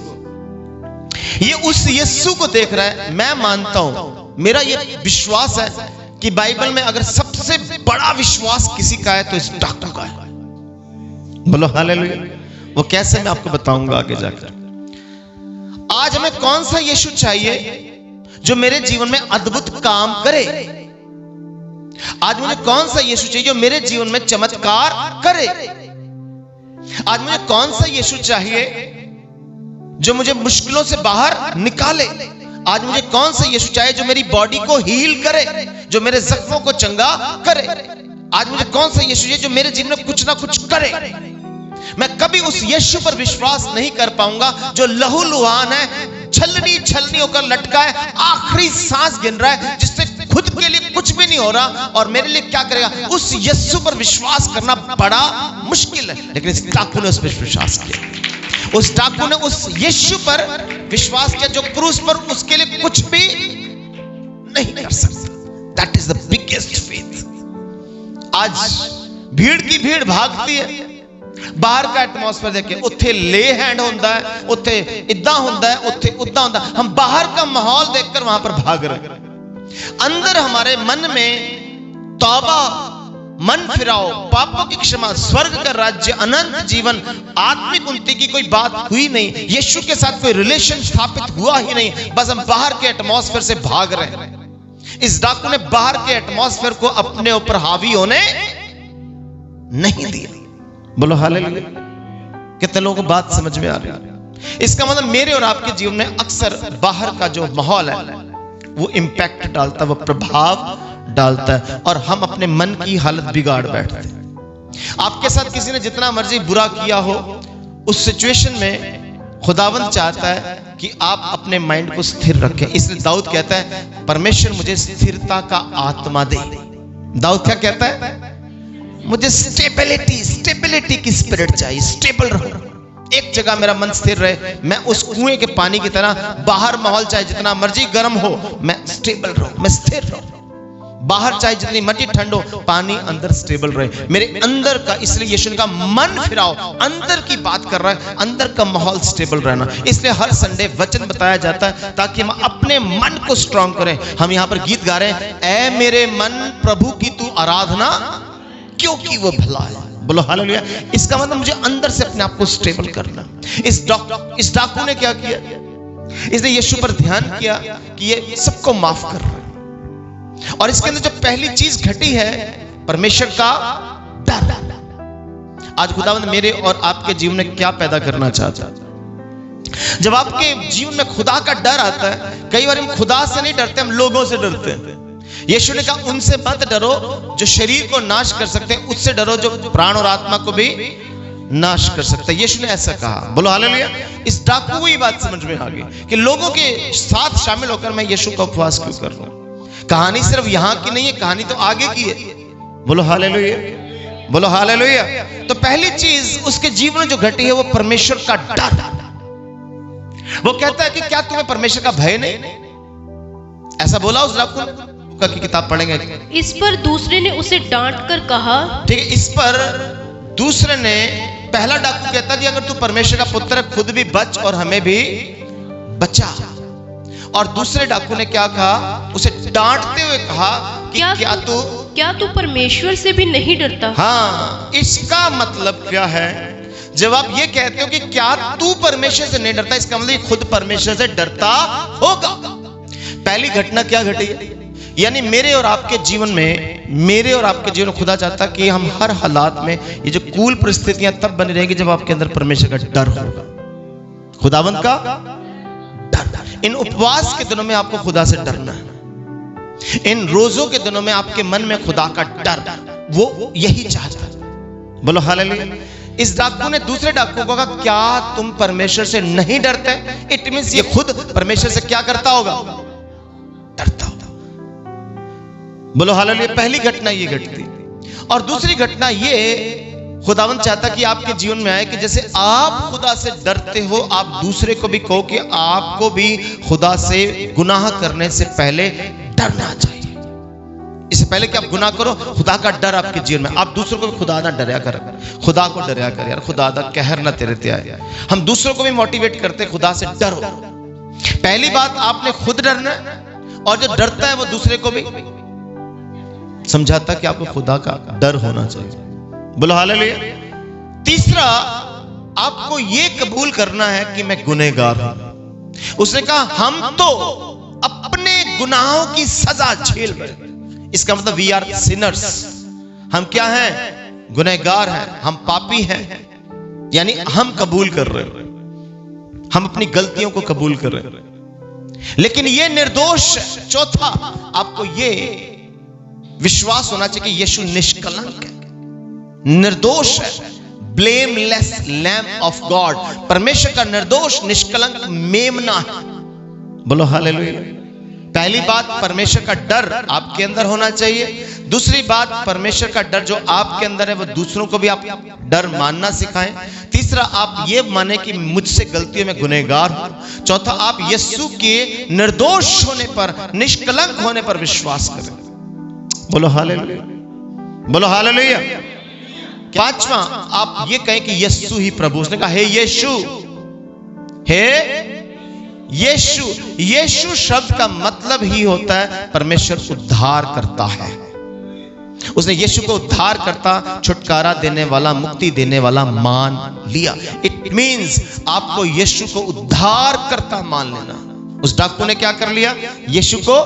ये उस यीशु को देख रहा है। मैं मानता हूं, मेरा ये विश्वास है कि बाइबल में अगर सबसे बड़ा विश्वास किसी का है तो इस डाकू का है। बोलो हालेलुया। वो कैसे, मैं आपको बताऊंगा आगे जाकर। आज हमें कौन सा यीशु चाहिए जो मेरे जीवन में अद्भुत काम करे? आज मुझे कौन सा यीशु चाहिए जो मेरे जीवन में चमत्कार करे? आज मुझे कौन सा यीशु चाहिए जो मुझे मुश्किलों से बाहर निकाले? आज मुझे कौन सा यीशु चाहिए जो मेरी बॉडी को हील करे, जो मेरे जख्मों को चंगा करे? आज मुझे कौन सा यीशु चाहिए जो मेरे जीवन में कुछ ना कुछ करे? मैं कभी उस यीशु पर विश्वास नहीं कर पाऊंगा जो लहू लुहान है, छलनी छलनी होकर लटका है, आखिरी सांस गिन रहा है, जिससे खुद के लिए कुछ भी नहीं हो रहा और मेरे लिए क्या करेगा? उस यीशु पर विश्वास करना बड़ा मुश्किल है। लेकिन इस डाकू ने उस पर विश्वास किया। उस डाकू ने उस यीशु पर विश्वास किया जो क्रूस पर उसके लिए कुछ भी नहीं कर सकता। That is the biggest faith. आज भीड़ की भीड़ भागती है, बाहर का एटमॉस्फेयर देखे, उत्थे ले हैंड होता है, उत्थे इदा होता है, उत्थे उदा होता है। हम बाहर का माहौल देखकर वहां पर भाग रहे हैं। अंदर हमारे मन में तौबा, मन फिराओ, पापों की क्षमा, स्वर्ग का राज्य, अनंत जीवन, आत्मिक उन्नति की कोई बात हुई नहीं। यीशु के साथ कोई रिलेशन स्थापित हुआ ही नहीं। बस हम बाहर के एटमॉस्फेयर से भाग रहे हैं। इस डाकू ने बाहर के एटमॉस्फेयर को अपने ऊपर हावी होने नहीं दिया। बोलो हालेलुया। कितने लोगों को बात समझ में आ रही है? इसका मतलब मेरे और आपके जीवन में अक्सर बाहर का जो माहौल है वो इंपैक्ट डालता है, वो प्रभाव डालता है और हम अपने मन की हालत बिगाड़ बैठते हैं। आपके साथ किसी ने जितना मर्जी बुरा किया हो, उस सिचुएशन में खुदावंद चाहता है कि आप अपने माइंड को स्थिर रखें। इसलिए दाऊद कहता है, परमेश्वर मुझे स्थिरता का आत्मा दे। दाऊद क्या कहता है? मुझे स्टेबिलिटी की स्पिरिट चाहिए, स्टेबल रहूं, एक जगह मेरा मन स्थिर रहे। मैं उस कुएं के पानी की तरह, बाहर माहौल चाहे जितना मर्जी गर्म हो, मैं स्टेबल रहूं, मैं स्थिर रहूं। बाहर चाहे जितनी मर्जी ठंड हो, पानी अंदर स्टेबल रहे, मेरे अंदर का। इसलिए यीशु का मन फिराओ, अंदर की बात कर रहा है, अंदर का माहौल स्टेबल रहना। इसलिए हर संडे वचन बताया जाता है ताकि हम अपने मन को स्ट्रांग करें। हम यहाँ पर गीत गा रहे हैं, ऐ मेरे मन प्रभु की तू आराधना, क्योंकि वो भला है। बोलो हालेलुया। इसका मतलब मुझे अंदर से अपने आप को स्टेबल करना। इस डाकू ने क्या किया? इसने यीशु पर ध्यान किया कि ये सबको माफ कर रहा है। और इसके अंदर जो पहली चीज घटी है, परमेश्वर का डर। आज खुदावंद मेरे और आपके जीवन में क्या पैदा करना चाहता है? जब आपके जीवन में खुदा का डर आता है, कई बार हम खुदा से नहीं डरते, हम लोगों से डरते हैं। यीशु ने कहा, उनसे मत डरो जो शरीर को नाश कर सकते हैं, उससे डरो जो प्राण और आत्मा को भी नाश कर सकते हैं। यीशु ने ऐसा कहा। बोलो हालेलुया। इस डाकू को ये बात समझ में आ गई कि लोगों के साथ शामिल होकर मैं यीशु का उपवास क्यों कर रहा हूं। कहानी सिर्फ यहां की नहीं है, कहानी तो आगे की है। बोलो हालेलुया, बोलो हालेलुया। तो पहली चीज उसके जीवन में जो घटी है वो परमेश्वर का डर। वो कहता है कि क्या तुम्हें परमेश्वर का भय नहीं? ऐसा बोला उस डाकू की किताब पढ़ेंगे। इस पर दूसरे ने उसे डांट कर कहा, ठीक है, इस पर दूसरे ने, पहला डाकू कहता कि अगर तू परमेश्वर का पुत्र है, खुद भी बच और हमें भी बचा। और दूसरे डाकू ने क्या कहा? उसे डांटते हुए कहा कि क्या तू परमेश्वर से भी नहीं डरता? हाँ, इसका मतलब क्या है? जब आप ये कहते हो कि क्या तू परमेश्वर से नहीं डरता, इसका मतलब खुद परमेश्वर से डरता होगा। पहली घटना क्या घटी है? यानी मेरे और आपके जीवन में खुदा चाहता कि हम हर हालात में, ये जो कूल परिस्थितियां तब बनी रहेंगी जब आपके अंदर परमेश्वर का डर होगा, खुदावंद का डर। इन उपवास के दिनों में आपको खुदा से डरना है। इन रोजों के दिनों में आपके मन में खुदा का डर, वो यही चाहता है। बोलो हालेलुया। इस डाकू ने दूसरे डाकू को कहा, क्या तुम परमेश्वर से नहीं डरते? इट मींस ये खुद परमेश्वर से क्या करता होगा? डरता होगा। बोलो हालेलुया। पहली घटना ये घटती। और दूसरी घटना ये, खुदावंद चाहता कि आपके जीवन में आए कि जैसे आप खुदा से डरते हो, आप दूसरे को भी कहो कि आपको भी खुदा से गुनाह करने से पहले डरना चाहिए। इससे पहले कि आप गुनाह करो, खुदा का डर आपके जीवन में। आप दूसरों को भी खुदा ना डरया कर, खुदा को डरया कर। यार खुदा दा कहर ना तेरे ते आए। हम दूसरों को भी मोटिवेट करते खुदा से डरो। पहली बात, आपने खुद डरना, और जो डरता है वो दूसरे को भी समझाता कि आपको खुदा का डर होना चाहिए। बोलो हालेलुया। तीसरा, आपको ये कबूल करना है कि मैं गुनहगार हूं। उसने कहा, हम तो अपने गुनाहों की सजा झेल रहे। इसका मतलब वी आर सिनर्स, हम क्या हैं? गुनहगार हैं, हम पापी हैं, यानी हम कबूल कर रहे हैं, हम अपनी गलतियों को कबूल कर रहे हैं। लेकिन ये निर्दोष है। चौथा, आपको ये विश्वास होना चाहिए कि यीशु निष्कलंक है, निर्दोष है, ब्लेमलेस लैम्ब ऑफ गॉड, परमेश्वर का निर्दोष निष्कलंक मेमना है। बोलो हालेलुया। पहली बात, परमेश्वर का डर आपके अंदर होना चाहिए। दूसरी बात, परमेश्वर का डर जो आपके अंदर है वो दूसरों को भी आप डर मानना सिखाएं। तीसरा, आप ये माने कि मुझसे गलतियों में गुनहगार हूं। चौथा, आप यीशु के निर्दोष होने पर, निष्कलंक होने पर विश्वास करें। बोलो हालेलुया, बोलो हालेलुया। पांचवा, आप ये कहें कि यीशु ही प्रभु। उसने कहा हे यीशु, हे यीशु। यीशु शब्द का मतलब ही होता है परमेश्वर उद्धार करता है। उसने यीशु को उद्धार करता, छुटकारा देने वाला, मुक्ति देने वाला मान लिया। इट मींस आपको यीशु को उद्धार करता मान लेना। उस डाकू ने क्या कर लिया? यीशु को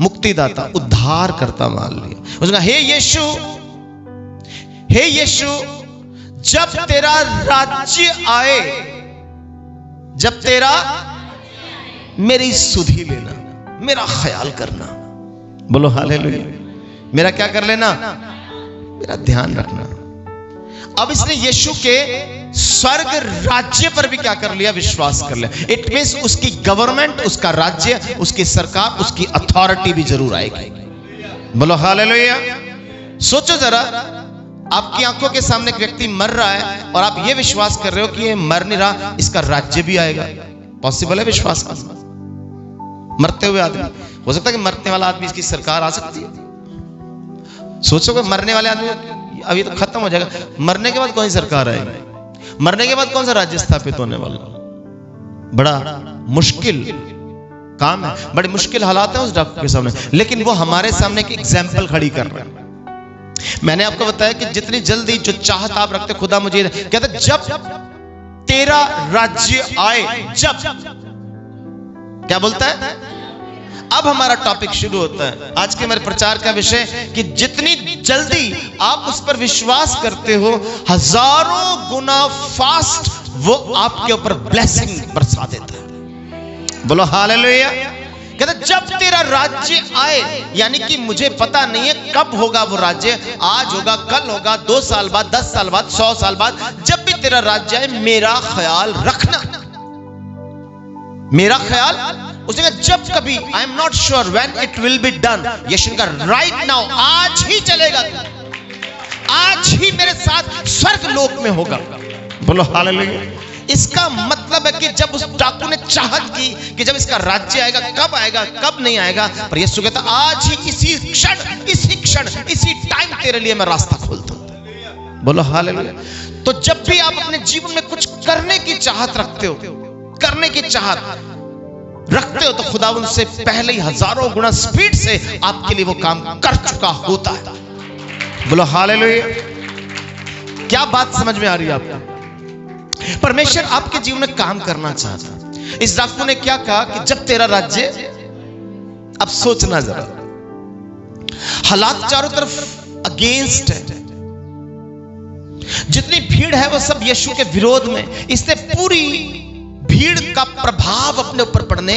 मुक्तिदाता, उद्धार करता मान लिया। उसने कहा हे यीशु, हे यीशु, जब तेरा राज्य आए, जब तेरा, मेरी सुधि लेना, मेरा ख्याल करना। बोलो हालेलुया। मेरा क्या कर लेना? मेरा ध्यान रखना। अब इसने यीशु के स्वर्ग राज्य पर भी क्या कर लिया? विश्वास कर लिया। इट मींस उसकी गवर्नमेंट, उसका राज्य, उसकी सरकार, उसकी अथॉरिटी भी जरूर आएगी। बोलो हालेलुया। सोचो जरा, आपकी आंखों के सामने एक व्यक्ति मर रहा है और आप ये विश्वास कर रहे हो कि ये मर नहीं रहा, इसका राज्य भी आएगा। पॉसिबल है विश्वास करना? मरते हुए आदमी, हो सकता है कि मरने वाला आदमी इसकी सरकार आ सकती है। सोचो कि मरने वाले आदमी अभी तो खत्म हो जाएगा, मरने के बाद कौन सी सरकार आएगी? मरने के बाद कौन सा राज्य स्थापित होने वाला? बड़ा मुश्किल काम है, बड़े मुश्किल हालात है उस डॉक्टर के सामने, लेकिन वो हमारे सामने एक एग्जाम्पल खड़ी कर रहे हैं। मैंने आपको बताया कि जितनी जल्दी जो चाहत आप रखते, खुदा मुझे कहते जब तेरा राज्य आए, जब, क्या बोलता है? अब हमारा टॉपिक शुरू होता है। आज के मेरे प्रचार का विषय कि जितनी जल्दी आप उस पर विश्वास करते हो, हजारों गुना फास्ट वो आपके ऊपर ब्लेसिंग बरसा देता है। बोलो हालेलुया। कहते जब तेरा राज्य आए, यानी कि मुझे पता नहीं है कब होगा वो राज्य, आज होगा, कल होगा, 2 साल बाद, 10 साल बाद, 100 साल बाद, जब भी तेरा राज्य आए मेरा ख्याल रखना, मेरा ख्याल। उसने कहा जब कभी, I am not sure when it will be done. Yeshu ने कहा राइट नाउ, आज ही चलेगा, आज ही मेरे साथ स्वर्ग लोक में होगा। बोलो हालेलुया। इसका मतलब है कि जब उस डाकू ने चाहत की कि जब इसका राज्य आएगा, कब आएगा, कब नहीं आएगा, पर यीशु कहता आज ही, इसी क्षण, इसी क्षण, इसी टाइम तेरे लिए मैं रास्ता खोलता हूं। बोलो हालेलुया। तो जब भी आप अपने जीवन में कुछ करने की चाहत रखते हो, करने की चाहत रखते हो, तो खुदा उनसे पहले ही हजारों गुना स्पीड से आपके लिए वो काम कर चुका होता है। बोलो हालेलुया। क्या बात समझ में आ रही है आपको? परमेश्वर आपके जीवन में काम करना चाहता। इस डाकू ने क्या कहा कि जब तेरा राज्य, अब सोचना जरा, हालात चारों तरफ अगेंस्ट है, जितनी भीड़ है वो सब यीशु के विरोध में। इसने पूरी भीड़ का प्रभाव अपने ऊपर पड़ने,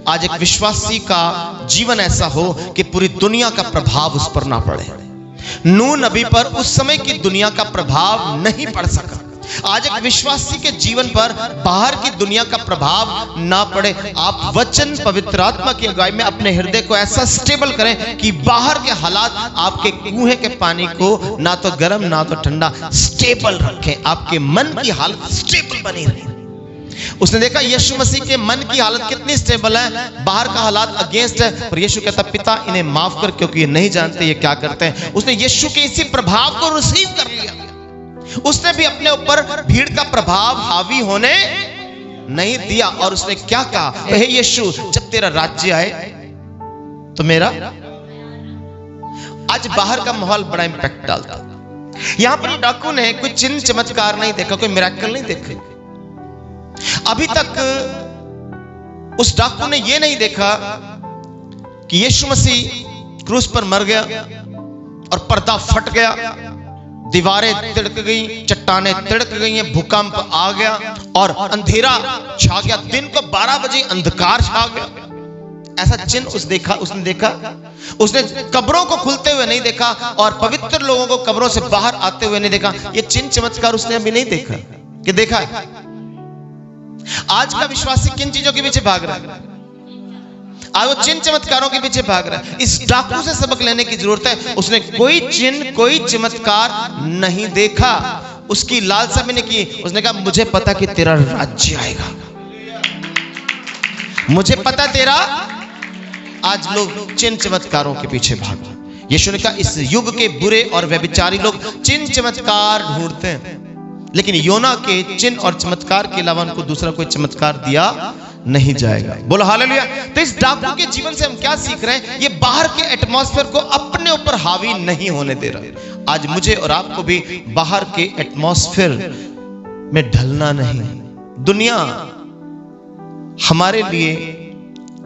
आज एक विश्वासी का जीवन ऐसा हो कि पूरी दुनिया का प्रभाव उस पर ना पड़े। नूह नबी पर उस समय की दुनिया का प्रभाव नहीं पड़ सका। आज एक विश्वासी के जीवन पर बाहर की दुनिया का प्रभाव ना पड़े। आप वचन, पवित्र आत्मा की अगुवाई में अपने हृदय को ऐसा स्टेबल करें कि बाहर के हालात आपके कुएं के पानी को ना तो गर्म ना तो ठंडा स्टेबल रखें। आपके मन की हालत स्टेबल बनी रहे। उसने देखा यीशु मसीह के मन की हालत कितनी स्टेबल है, बाहर का हालात अगेंस्ट है, पर यीशु कहता पिता इन्हें माफ कर क्योंकि ये नहीं जानते ये क्या करते हैं। उसने यीशु के इसी प्रभाव को रिसीव कर लिया। उसने भी अपने ऊपर भीड़ का प्रभाव हावी होने नहीं दिया और उसने क्या कहा, हे यीशु जब तेरा राज्य आए तो मेरा। आज बाहर का माहौल बड़ा इंपैक्ट डालता। यहां पर डाकू ने कोई चिन्ह चमत्कार नहीं देखा, कोई मिरेकल नहीं देखा। अभी तक उस डाकू ने यह नहीं देखा कि यीशु मसीह क्रूस पर मर गया और पर्दा फट गया, दीवारें तिड़क गई, चट्टानें तिड़क गई हैं, भूकंप आ गया और अंधेरा छा गया, दिन को 12 बजे अंधकार छा गया। ऐसा चिन्ह उसने देखा। उसने कब्रों को खुलते हुए नहीं देखा और पवित्र लोगों को कब्रों से बाहर आते हुए नहीं देखा। ये चिन्ह चमत्कार उसने अभी नहीं देखा कि देखा है। आज का विश्वासी किन चीजों के पीछे भाग रहा है? आज वो चिन्ह चमत्कारों के पीछे भाग रहा है। इस डाकू से सबक लेने की जरूरत है। उसने कोई चिन्ह, कोई चमत्कार नहीं देखा, उसकी लालसा भी नहीं की। उसने कहा मुझे पता कि तेरा राज्य आएगा, मुझे पता तेरा। आज लोग चिन्ह चमत्कारों के पीछे भाग। यीशु ने कहा इस युग के बुरे और व्यभिचारी लोग चिन्ह चमत्कार ढूंढते हैं, लेकिन योना के चिन्ह और चमत्कार के अलावा उनको दूसरा कोई चमत्कार दिया नहीं जाएगा। बोलो हालेलुया। तो इस डाकू के जीवन से हम क्या सीख रहे हैं? ये बाहर के एटमॉस्फेयर को अपने ऊपर हावी नहीं होने दे रहा। आज मुझे और आपको भी बाहर के एटमॉस्फेयर में ढलना नहीं। दुनिया हमारे लिए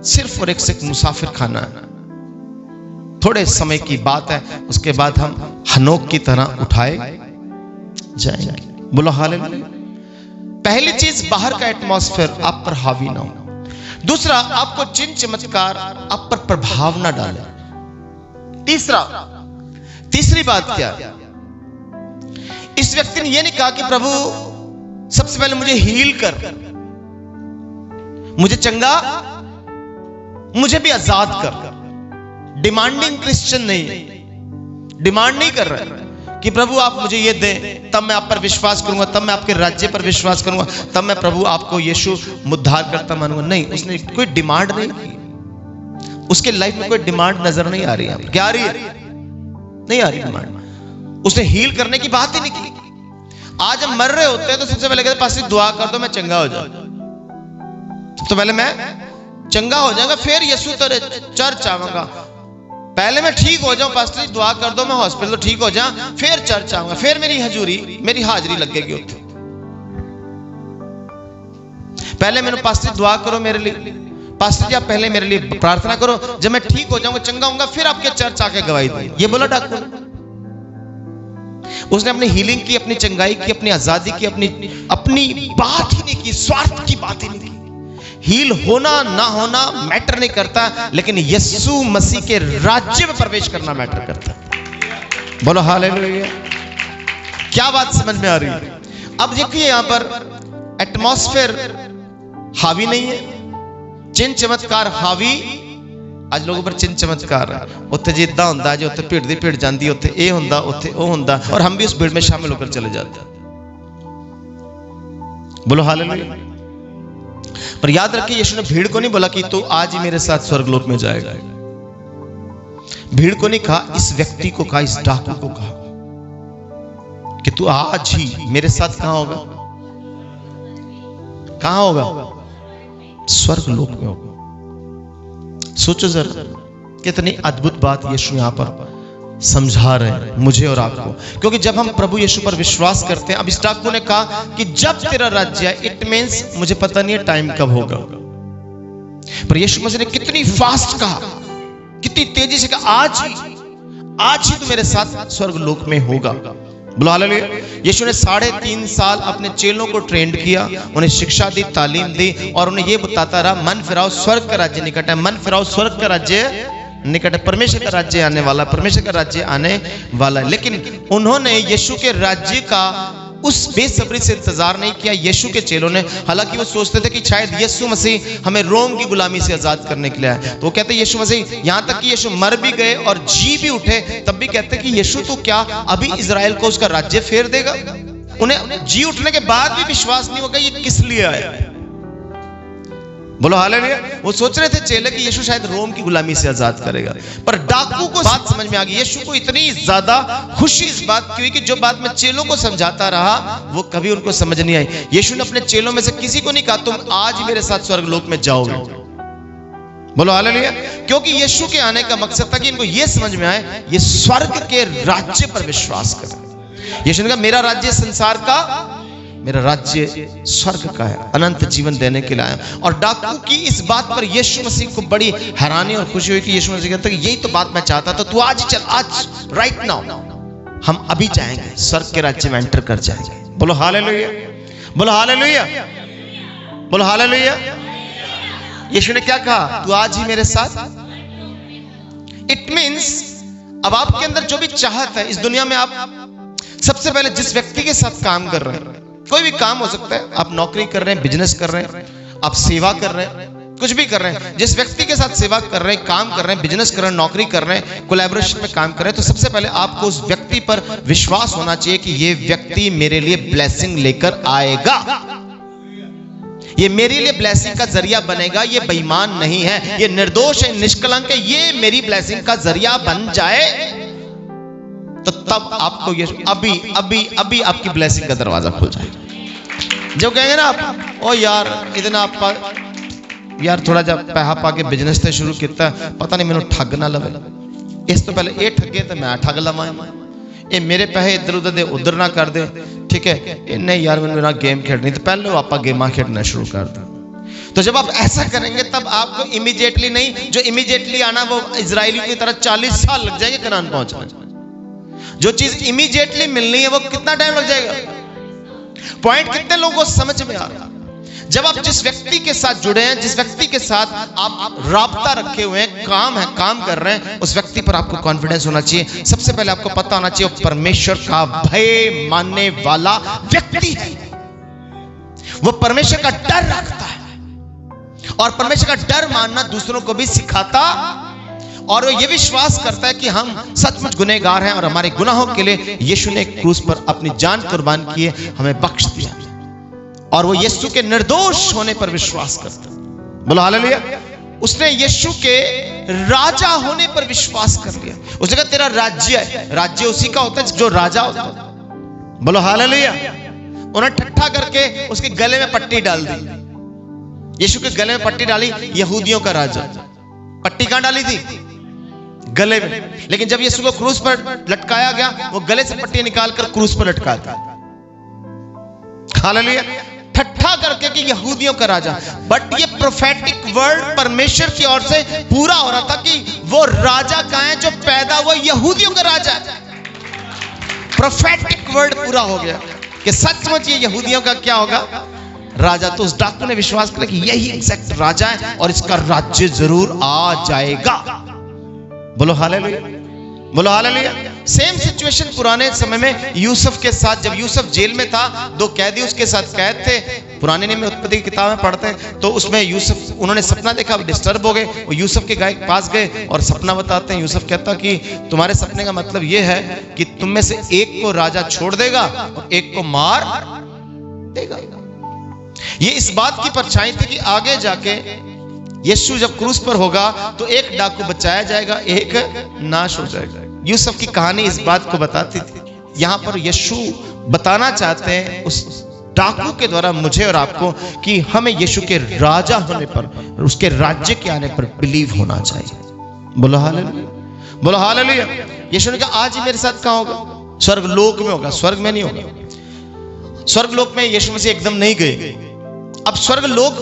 सिर्फ और एक मुसाफिर खाना है। थोड़े समय की बात है, उसके बाद हम हनोक की तरह उठाए जाएंगे। बोलो हालेलुया। पहली चीज, बाहर का एटमॉस्फेयर आप पर हावी ना हो। दूसरा, आपको चिन्ह चमत्कार आप पर प्रभाव ना डाले। तीसरी बात क्या? इस व्यक्ति ने यह नहीं कहा कि प्रभु सबसे पहले मुझे हील कर, मुझे चंगा, मुझे भी आजाद कर। डिमांडिंग क्रिश्चियन नहीं, डिमांड नहीं कर रहा है कि प्रभु आप मुझे ये दें, तब मैं आप पर विश्वास करूंगा, तब मैं आपके राज्य पर विश्वास करूंगा, तब मैं प्रभु आपको यीशु उद्धार करता मानूंगा। नहीं, उसने कोई डिमांड नहीं की। उसके लाइफ में कोई डिमांड नजर नहीं आ रही है। क्या आ रही है? नहीं आ रही डिमांड। उसने हील करने की बात ही नहीं की। आज हम मर रहे होते हैं तो सबसे पहले कहते पास्टर दुआ कर दो मैं चंगा हो जाऊं। सबसे पहले मैं चंगा हो जाऊंगा, फिर यीशु तेरे चर्च आऊंगा। पहले मैं ठीक हो जाऊं, पास्टर जी दुआ कर दो मैं हॉस्पिटल तो ठीक हो जाऊं, फिर चर्च आऊंगा, फिर मेरी हाजिरी लगेगी उत्थे। पहले मैंने पास्टर जी दुआ करो मेरे लिए, पास्टर जी आप पहले मेरे लिए प्रार्थना करो, जब मैं ठीक हो जाऊंगा, चंगा होऊंगा, फिर आपके चर्च आके गवाही दूं। ये बोला डॉक्टर। उसने अपनी हीलिंग की, अपनी चंगाई की, अपनी आजादी की, अपनी बात ही नहीं की, स्वार्थ की बात ही नहीं की। हील होना ना होना मैटर नहीं करता, लेकिन यीशु मसीह के राज्य में प्रवेश करना मैटर करता है। बोलो हालेलुया। क्या बात समझ में आ रही है? अब देखिए यहां पर एटमॉस्फेयर हावी नहीं है, चिन्ह चमत्कार हावी। आज लोगों पर चिन्ह चमत्कार है, उत्थे जिद्दां हुंदा जे उत्थे भीड़ दी भीड़ जांदी, उत्थे ए हुंदा, उत्थे ओ हुंदा, और हम भी उस भीड़ में शामिल होकर चले जाते हैं। बोलो हालेलुया। पर याद रखिए यीशु ने भीड़ को नहीं बोला कि तू आज ही मेरे साथ स्वर्गलोक में जाएगा। भीड़ को नहीं कहा, इस व्यक्ति को कहा, इस डाकू को कहा कि तू आज ही मेरे साथ कहां होगा? कहां होगा? स्वर्गलोक में होगा। सोचो जरा कितनी अद्भुत बात यीशु यहां पर समझा रहे हैं मुझे और आपको, क्योंकि जब हम प्रभु यीशु पर विश्वास करते हैं। अब इस डाकू ने कहा कि जब तेरा राज्य है, इट मींस मुझे पता नहीं है टाइम कब होगा, पर यीशु मसीह ने कितनी फास्ट कहा, कितनी तेजी से कहा, आज ही तो मेरे साथ स्वर्गलोक में होगा। बोलो हालेलुया। यीशु ने 3.5 साल अपने चेलों को ट्रेंड किया, उन्हें शिक्षा दी, तालीम दी, और उन्हें यह बताता रहा मन फिराओ स्वर्ग का राज्य निकट है, मन फिराओ स्वर्ग का राज्य निकट है, परमेश्वर का राज्य आने वाला, परमेश्वर का राज्य आने वाला है। लेकिन उन्होंने यीशु के राज्य का उस बेसब्री से इंतजार नहीं किया यीशु के चेलों ने। हालांकि वो सोचते थे कि शायद यीशु मसीह हमें रोम की गुलामी से आजाद करने के लिए आए। तो वो कहते यीशु मसीह, यहां तक कि यीशु मर भी गए और जी भी उठे, तब भी कहते कि यीशु तो क्या अभी इजराइल को उसका राज्य फेर देगा? उन्हें जी उठने के बाद भी विश्वास नहीं होगा ये किस लिए आया। बोलो हालेलुया। वो सोच रहे थे चेले कि यीशु शायद रोम की गुलामी से आजाद करेगा, पर डाकू को बात समझ में आ गई। यीशु को इतनी ज्यादा खुशी इस बात की हुई कि जो बात मैं चेलों को समझाता रहा वो कभी उनको समझ नहीं आई। यीशु ने अपने चेलों में से किसी को नहीं कहा तुम आज मेरे साथ स्वर्गलोक में जाओगे। बोलो हालेलुया। क्योंकि यीशु के आने का मकसद था कि इनको यह समझ में आए ये स्वर्ग के राज्य पर विश्वास करें। यीशु ने कहा मेरा राज्य संसार का मेरा राज्य स्वर्ग का है, अनंत जीवन देने के लिए आया। और डाकू की इस बात पर यीशु मसीह को बड़ी हैरानी और खुशी हुई कि यीशु मसीह कहते हैं यही तो बात मैं चाहता था, तू आज चल, आज राइट नाउ हम अभी जाएंगे, स्वर्ग के राज्य में एंटर कर जाएंगे। बोलो हालेलुया, बोलो हालेलुया, बोलो हालेलुया। यीशु ने क्या कहा? तू आज ही मेरे साथ। इट मीन्स अब आपके अंदर जो भी चाहत है इस दुनिया में, आप सबसे पहले जिस व्यक्ति के साथ काम कर रहे हैं, कोई भी काम हो सकता है, आप नौकरी कर रहे हैं, बिजनेस कर रहे हैं, आप सेवा कर रहे हैं, कुछ भी कर रहे हैं, जिस व्यक्ति के साथ सेवा कर रहे हैं, काम कर रहे हैं, बिजनेस कर रहे हैं, नौकरी कर रहे हैं, कोलैबोरेशन में काम कर रहे हैं, तो सबसे पहले आपको उस व्यक्ति पर विश्वास होना चाहिए कि ये व्यक्ति मेरे लिए ब्लेसिंग लेकर आएगा, ये मेरे लिए ब्लेसिंग का जरिया बनेगा, ये बेईमान नहीं है, ये निर्दोष है, निष्कलंक है, ये मेरी ब्लेसिंग का जरिया बन जाए, तो तब आपको ये अभी अभी अभी आपकी ब्लेसिंग का दरवाजा खुल जाएगा। जो कहेंगे ना आप, ओ यार इतना आप यार थोड़ा जब पैसा पा के बिजनेस से शुरू किया, पता नहीं मैंने ठग ना लवे, इस तो पहले ये ठगे तो मैं ठग लवा, ये मेरे पैसे इधर उधर दे उधर ना कर दे, ठीक है, नहीं यार मैंने ना गेम खेलनी, तो पहले आप गेमा खेलना शुरू कर दो। तो जब आप ऐसा करेंगे तब आपको इमीडिएटली नहीं, जो इमीडिएटली आना वो इजराइलियों की तरह 40 साल लग जाएंगे कनान पहुंचने। जो चीज इमीडिएटली मिलनी है वो कितना टाइम लग जाएगा? पॉइंट कितने लोगों को समझ में आ रहा? जब आप जिस व्यक्ति के साथ जुड़े हैं, जिस व्यक्ति के साथ आप राब्ता रखे हुए हैं, काम कर रहे हैं, उस व्यक्ति पर आपको कॉन्फिडेंस होना चाहिए। सबसे पहले आपको पता होना चाहिए वो परमेश्वर का भय मानने वाला व्यक्ति है, वो परमेश्वर का डर रखता है, और परमेश्वर का डर मानना दूसरों को भी सिखाता, और वो ये विश्वास करता है कि हम सचमुच गुनहगार हैं और हमारे गुनाहों के लिए यीशु ने क्रूस पर अपनी जान कुर्बान की है, हमें बख्श दिया, और वो यीशु के निर्दोष होने पर विश्वास करता है। बोलो हालेलुया। उसने यीशु के राजा होने पर विश्वास कर लिया। उसने कहा तेरा राज्य है, राज्य उसी का होता है जो राजा होता है। बोलो हालेलुया। उन्हें ठट्ठा करके उसके गले में पट्टी डाल दी, यीशु के गले में पट्टी डाली, यहूदियों का राजा। पट्टी कहां डाली थी? गले में। लेकिन जब यीशु को क्रूस पर लटकाया गया, वो गले से पट्टी निकालकर क्रूस पर लटका दी। हालेलुया। ठट्ठा करके कि यहूदियों का राजा, बट ये प्रोफेटिक वर्ड परमेश्वर की ओर से पूरा हो रहा था कि वो राजा कहां है जो पैदा हुआ यहूदियों का राजा है। प्रोफेटिक वर्ड पूरा हो गया कि सचमुच ये यहूदियों का क्या होगा? राजा। तो उस डॉक्टर ने विश्वास किया कि यही एग्जैक्ट राजा है और इसका राज्य जरूर आ जाएगा। बोलो हालेलुया, बोलो हालेलुया। सेम सिचुएशन पुराने समय में यूसुफ के साथ, जब यूसुफ जेल में था, दो कैदी उसके साथ कैद थे। पुराने नियम में उत्पत्ति की किताब में पढ़ते हैं तो उसमें यूसुफ, उन्होंने सपना देखा, डिस्टर्ब हो गए, वो यूसुफ के पास गए और सपना बताते हैं। यूसुफ कहता कि तुम्हारे सपने का मतलब ये है कि तुम में से एक को राजा छोड़ देगा और एक को मार देगा। ये इस बात की परछाई थी कि आगे जाके यीशु जब क्रूस पर होगा तो एक डाकू बचाया जाएगा, एक नाश हो जाएगा। यूसुफ की कहानी इस बात को बताती थी। यहां पर यीशु बताना चाहते हैं उस डाकू के द्वारा मुझे और आपको कि हमें यीशु के राजा होने पर, उसके राज्य के आने पर बिलीव होना चाहिए। बोलो हालेलुया, बोलो हालेलुया। यीशु ने कहा आज ही मेरे साथ कहां होगा? स्वर्ग लोक में होगा, स्वर्ग में नहीं होगा। स्वर्ग लोक में यीशु मसीह एकदम नहीं गए। अब स्वर्ग लोक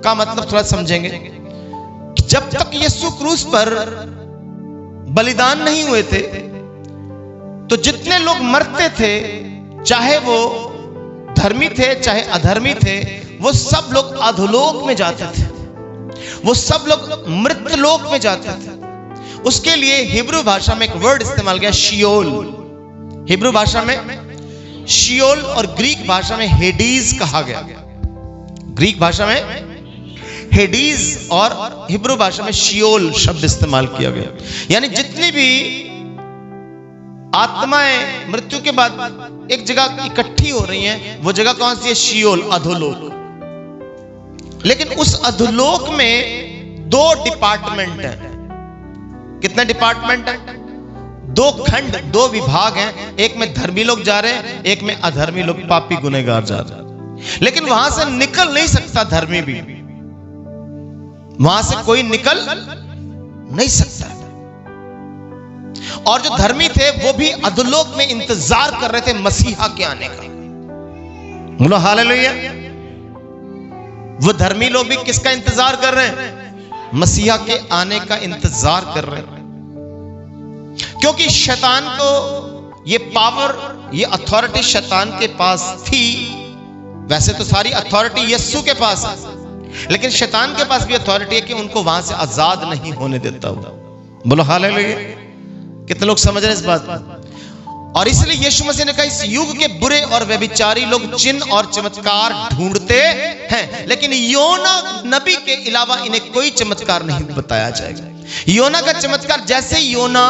का मतलब थोड़ा समझेंगे। जब तक यीशु क्रूस पर बलिदान नहीं हुए थे तो जितने लोग मरते थे, चाहे वो धर्मी थे चाहे अधर्मी थे, वो सब लोग अधोलोक में जाते थे, वो सब लोग मृतलोक में जाते थे। उसके लिए हिब्रू भाषा में एक वर्ड इस्तेमाल किया, शियोल। हिब्रू भाषा में शियोल और ग्रीक भाषा में हेडीज कहा गया। ग्रीक भाषा में हेडीज और हिब्रू भाषा में शियोल शब्द इस्तेमाल किया गया। यानी जितनी भी आत्माएं मृत्यु के बाद एक जगह इकट्ठी हो रही हैं, वो जगह कौन सी है? शियोल, अधोलोक। लेकिन उस अधोलोक में दो डिपार्टमेंट हैं। कितने डिपार्टमेंट हैं? दो खंड, दो विभाग हैं। एक में धर्मी लोग जा रहे हैं, एक में अधर्मी लोग, पापी गुनहगार जा रहे हैं। लेकिन वहां से निकल नहीं सकता धर्मी भी, वहां से कोई निकल नहीं सकता। और जो धर्मी थे वो भी अधोलोक में इंतजार कर रहे थे मसीहा के आने का। बोलो हालेलुया। वो धर्मी लोग भी किसका इंतजार कर रहे हैं? मसीहा के आने का इंतजार कर रहे हैं, क्योंकि शैतान को ये पावर, ये अथॉरिटी शैतान के पास थी। वैसे तो सारी अथॉरिटी यीशु के पास है, लेकिन शैतान के पास भी अथॉरिटी है कि उनको वहां से आजाद नहीं होने देता। बोलो हालेलुया। कितने लोग समझ रहे हैं इस बात को? और इसलिए यीशु मसीह ने कहा इस युग के बुरे और व्यभिचारी लोग चिन्ह और चमत्कार ढूंढते हैं, लेकिन योना नबी के अलावा इन्हें कोई चमत्कार नहीं बताया जाएगा। योना का चमत्कार, जैसे योना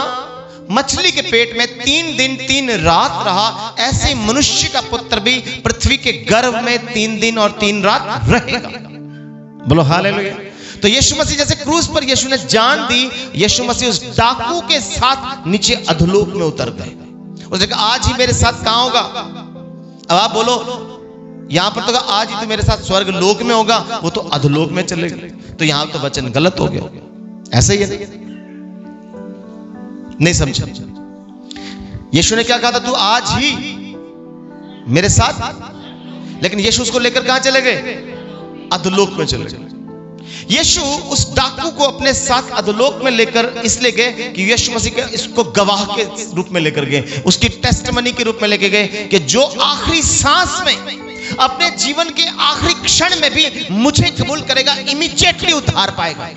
मछली के पेट में 3 दिन 3 रात रहा, ऐसे मनुष्य का पुत्र भी पृथ्वी के गर्भ में 3 दिन और 3 रात रहेगा। बोलो हालेलुया। तो यीशु मसीह जैसे क्रूस पर यीशु ने जान दी, यीशु मसीह उस डाकू के साथ नीचे अधोलोक में उतर गए। उसने कहा आज ही मेरे साथ कहां होगा? अब आप बोलो यहां पर तो आज ही तो मेरे साथ स्वर्ग लोक में होगा, वो तो अधोलोक में चले गए। तो यहां तो वचन गलत हो गया। ऐसा ही है, नहीं समझा? यीशु ने क्या कहा था? तू आज ही मेरे साथ, लेकिन यीशु उसको लेकर कहां चले गए? अधोलोक में चले गए। यीशु उस डाकू को अपने साथ अधोलोक में लेकर इसलिए गए कि यीशु मसीह के इसको गवाह के रूप में लेकर गए, उसकी टेस्टमनी के रूप में लेकर गए कि जो आखिरी सांस में, अपने जीवन के आखिरी क्षण में भी मुझे कबूल करेगा, इमीडिएटली उद्धार पाएगा,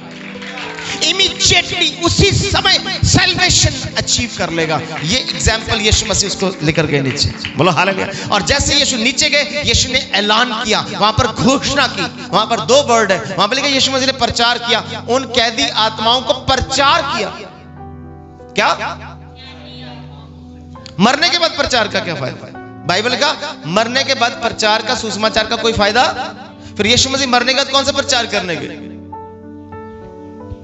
इमीडिएटली उसी समय सैल्वेशन अचीव कर लेगा। ये एग्जाम्पल यीशु मसीह उसको लेकर गए नीचे। बोलो हालेलुया। और जैसे यीशु नीचे गए, यीशु ने ऐलान किया, वहां पर घोषणा की। वहां पर 2 वर्ड है, वहां पर लिखा यीशु मसीह ने प्रचार किया, उन कैदी आत्माओं को प्रचार किया। क्या? मरने के बाद प्रचार का क्या फायदा? बाइबल का मरने के बाद प्रचार का, सुसमाचार का कोई फायदा? फिर यीशु मसीह मरने के बाद कौन सा प्रचार करने गए?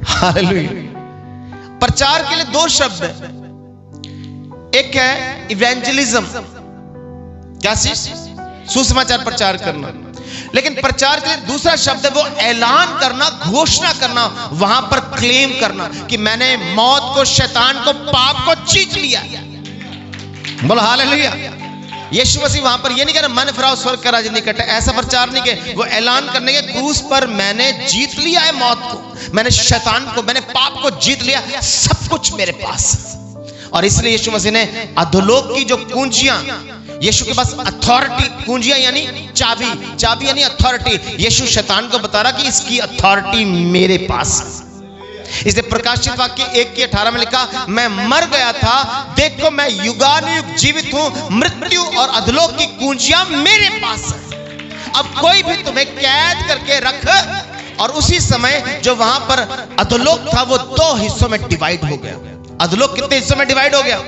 हालेलुया। प्रचार के लिए 2 शब्द है, एक है इवेंजलिज्म, क्या चीज? सुसमाचार प्रचार करना। लेकिन प्रचार के लिए दूसरा शब्द है वो ऐलान करना, घोषणा करना, वहां पर क्लेम करना कि मैंने मौत को, शैतान को, पाप को जीत लिया। बोलो हालेलुया। यीशु मसीह वहां पर ये नहीं कह रहा मन फिराओ स्वर्ग का राज्य निकट है, ऐसा प्रचार नहीं किया। वो ऐलान करने के क्रूस पर मैंने जीत लिया है मौत को, मैंने शैतान को, मैंने पाप को जीत लिया, सब कुछ मेरे पास। और इसलिए यीशु मसीह ने अधोलोक की जो कुंजियां, यीशु के पास अथॉरिटी, कुंजियां यानी चाबी, चाबी यानी अथॉरिटी। यीशु शैतान को बता रहा कि इसकी अथॉरिटी मेरे पास है। इसलिए प्रकाशित वाक्य 1:18 में लिखा, मैं मर गया था, देखो मैं युगानुयुग जीवित हूं, मृत्यु और अधोलोक की कुंजियां मेरे पास है। अब कोई भी तुम्हें कैद करके रख। और उसी समय जो वहां पर अधोलोक था वो 2 हिस्सों में डिवाइड हो गया। अधोलोक कितने हिस्सों में डिवाइड हो गया?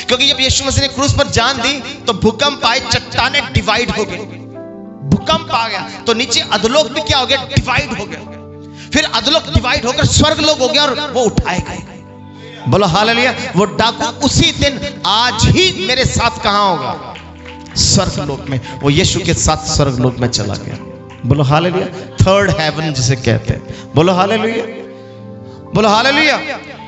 क्योंकि जब यीशु मसीह ने क्रूस पर जान दी तो भूकंप आए, चट्टानें डिवाइड हो गई, भूकंप आ गया, तो नीचे अधोलोक भी क्या हो गया? डिवाइड हो गया। फिर अधोलोक डिवाइड होकर स्वर्ग लोक हो गया और वो उठाए गए। बोलो हालेलुया। वो डाकू उसी दिन आज ही मेरे साथ कहां होगा? स्वर्ग लोक में। वो यीशु के साथ स्वर्ग लोक में चला गया। बोलो हालेलुया। 3rd हेवन जिसे कहते हैं। बोलो हालेलुया, बोलो हालेलुया।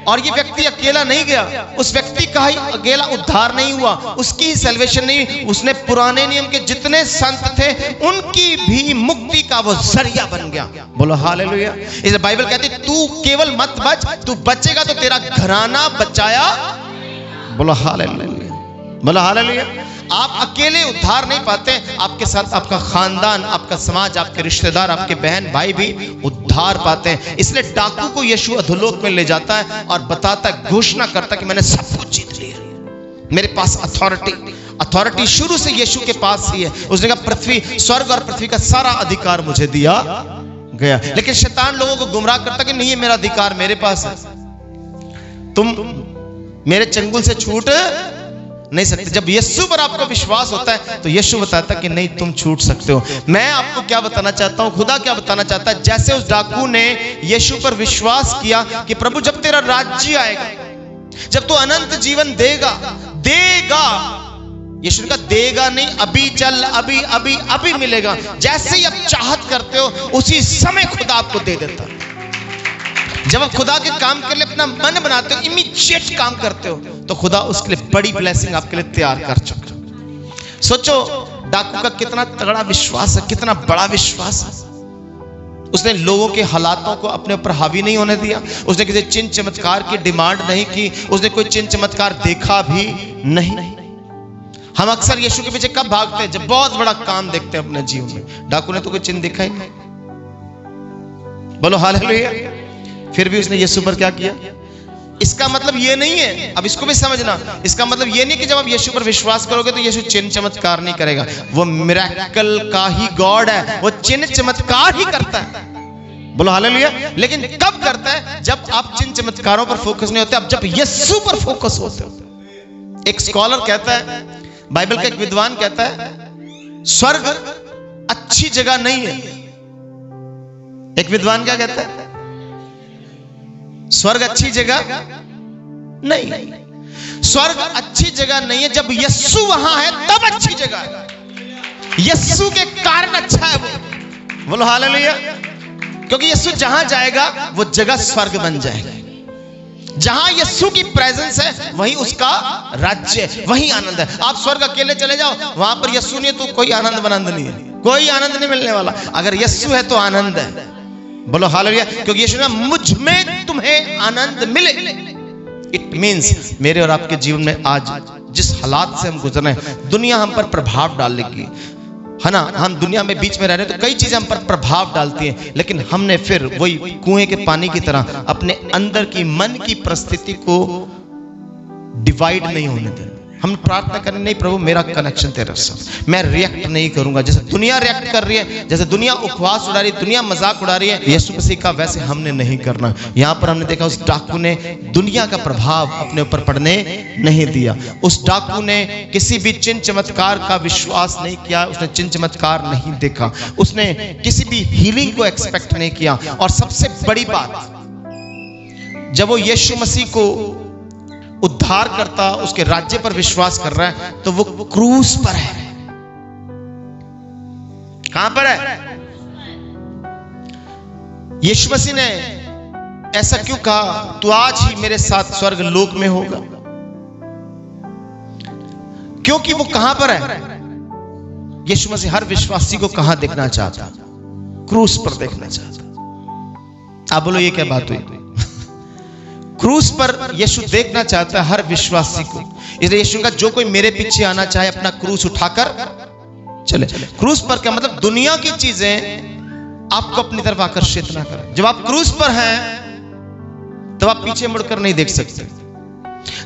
और ये व्यक्ति अकेला नहीं गया, उस व्यक्ति का ही अकेला उद्धार नहीं हुआ, उसकी ही सैल्वेशन नहीं, उसने पुराने नियम के जितने संत थे उनकी भी मुक्ति का वो जरिया बन गया। बोलो हालेलुया। इसे बाइबल कहती तू केवल मत बच, तू बचेगा तो तेरा घराना बचाया। बोलो हालेलुया, बोलो हालेलुया। आप अकेले उद्धार नहीं पाते, आपके साथ आपका खानदान, आपका समाज, आपके रिश्तेदार, आपके बहन भाई भी उद्धार पाते हैं। इसलिए डाकू को यीशु अधोलोक में ले जाता है और बताता है, घोषणा करता है कि मैंने सब कुछ जीत लिया, मेरे पास अथॉरिटी शुरू से यीशु के पास ही है। उसने कहा पृथ्वी, स्वर्ग और पृथ्वी का सारा अधिकार मुझे दिया गया। लेकिन शैतान लोगों को गुमराह करता कि नहीं, ये मेरा अधिकार मेरे पास है, तुम मेरे चंगुल से छूट नहीं सकते। जब यीशु पर आपको विश्वास होता है तो यीशु बताता कि नहीं, तुम छूट सकते हो। मैं आपको क्या बताना चाहता हूं, खुदा क्या बताना चाहता है, जैसे उस डाकू ने यीशु पर विश्वास किया कि प्रभु जब तेरा राज्य आएगा, जब तू अनंत जीवन देगा, यीशु ने कहा देगा नहीं, अभी चल, अभी मिलेगा। जैसे ही आप चाहत करते हो उसी समय खुदा आपको दे देता है। जब आप खुदा के काम के लिए अपना मन बनाते हो, इमीडिएट काम करते हो, तो खुदा उसके लिए बड़ी ब्लेसिंग आपके लिए तैयार कर चुका। सोचो डाकू का कितना तगड़ा विश्वास है, कितना बड़ा विश्वास है। उसने लोगों के हालातों को अपने ऊपर हावी नहीं होने दिया। उसने किसी चिन्ह चमत्कार की डिमांड नहीं की। उसने कोई चिन्ह चमत्कार देखा भी नहीं। हम अक्सर यीशु के पीछे कब भागते हैं? जब बहुत बड़ा काम देखते हैं अपने जीवन में। डाकू ने तो कोई चिन्ह देखा ही नहीं। बोलो हालेलुया। फिर भी उसने यीशु पर क्या किया? इसका मतलब ये नहीं है, अब इसको भी समझना, इसका मतलब ये नहीं कि जब आप यीशु पर विश्वास करोगे तो यीशु चिन्ह चमत्कार नहीं करेगा। वो मिरेकल का ही गॉड है, वो चिन्ह चमत्कार ही करता है। बोलो हालेलुया। लेकिन कब करता है? जब आप चिन्ह चमत्कारों पर फोकस नहीं होते, अब जब यीशु पर फोकस होते हो। एक स्कॉलर कहता है, बाइबल का एक विद्वान कहता है, स्वर्ग अच्छी जगह नहीं है। एक विद्वान क्या कहता है? स्वर्ग अच्छी जगह नहीं। स्वर्ग अच्छी जगह नहीं है, जब यीशु वहां है तब अच्छी जगह है। यीशु के कारण अच्छा है वो। बोलो हालेलुया। क्योंकि यीशु जहां जाएगा वो जगह स्वर्ग बन जाएगा। जहां यीशु की प्रेजेंस है वहीं उसका राज्य है, वहीं आनंद है। आप स्वर्ग अकेले चले जाओ, वहां पर यीशु नहीं है तो कोई आनंद वनंद नहीं है, कोई आनंद नहीं मिलने वाला। अगर यीशु है तो आनंद है। बोलो हालेलुया। क्योंकि यीशु ने मुझ में तुम्हें आनंद मिले। इट मींस मेरे और आपके जीवन में आज जिस हालात से हम गुजर रहे हैं, दुनिया हम पर प्रभाव डालेगी, है ना। हम दुनिया में बीच में रह रहे हैं तो कई चीजें हम पर प्रभाव डालती हैं, लेकिन हमने फिर वही कुएं के पानी की तरह अपने अंदर की मन की परिस्थिति को डिवाइड नहीं होने देना। हम प्रार्थना करें, नहीं प्रभु मेरा कनेक्शन तेरे साथ, मैं रिएक्ट नहीं करूंगा जैसे दुनिया रिएक्ट कर रही है, जैसे दुनिया उपवास उड़ा रही है, दुनिया मजाक उड़ा रही है, यीशु मसीह का वैसे हमने नहीं करना। यहां पर हमने देखा उस डाकू ने दुनिया का प्रभाव अपने ऊपर पड़ने नहीं दिया। उस डाकू ने किसी भी चिन्ह चमत्कार का विश्वास नहीं किया, उसने चिन्ह चमत्कार नहीं देखा, उसने किसी भी हीलिंग को एक्सपेक्ट नहीं किया। और सबसे बड़ी बात, जब वो यीशु मसीह को उद्धार करता, उसके राज्य पर विश्वास कर रहा है, तो वो क्रूस पर है। कहां पर है? यीशु मसीह ने ऐसा क्यों कहा, तू आज ही मेरे साथ स्वर्ग लोक में होगा? क्योंकि वो कहां पर है? यीशु मसीह हर विश्वासी को कहां देखना चाहता? क्रूस पर देखना चाहता। आप बोलो ये क्या बात हुई? क्रूस पर यीशु देखना चाहता है हर विश्वासी को। इसलिए यीशु का जो कोई मेरे पीछे आना चाहे अपना क्रूस उठाकर चले। क्रूस पर क्या मतलब? दुनिया की चीजें आपको अपनी तरफ आकर्षित ना करें। जब आप क्रूस पर हैं तब आप पीछे मुड़कर नहीं देख सकते।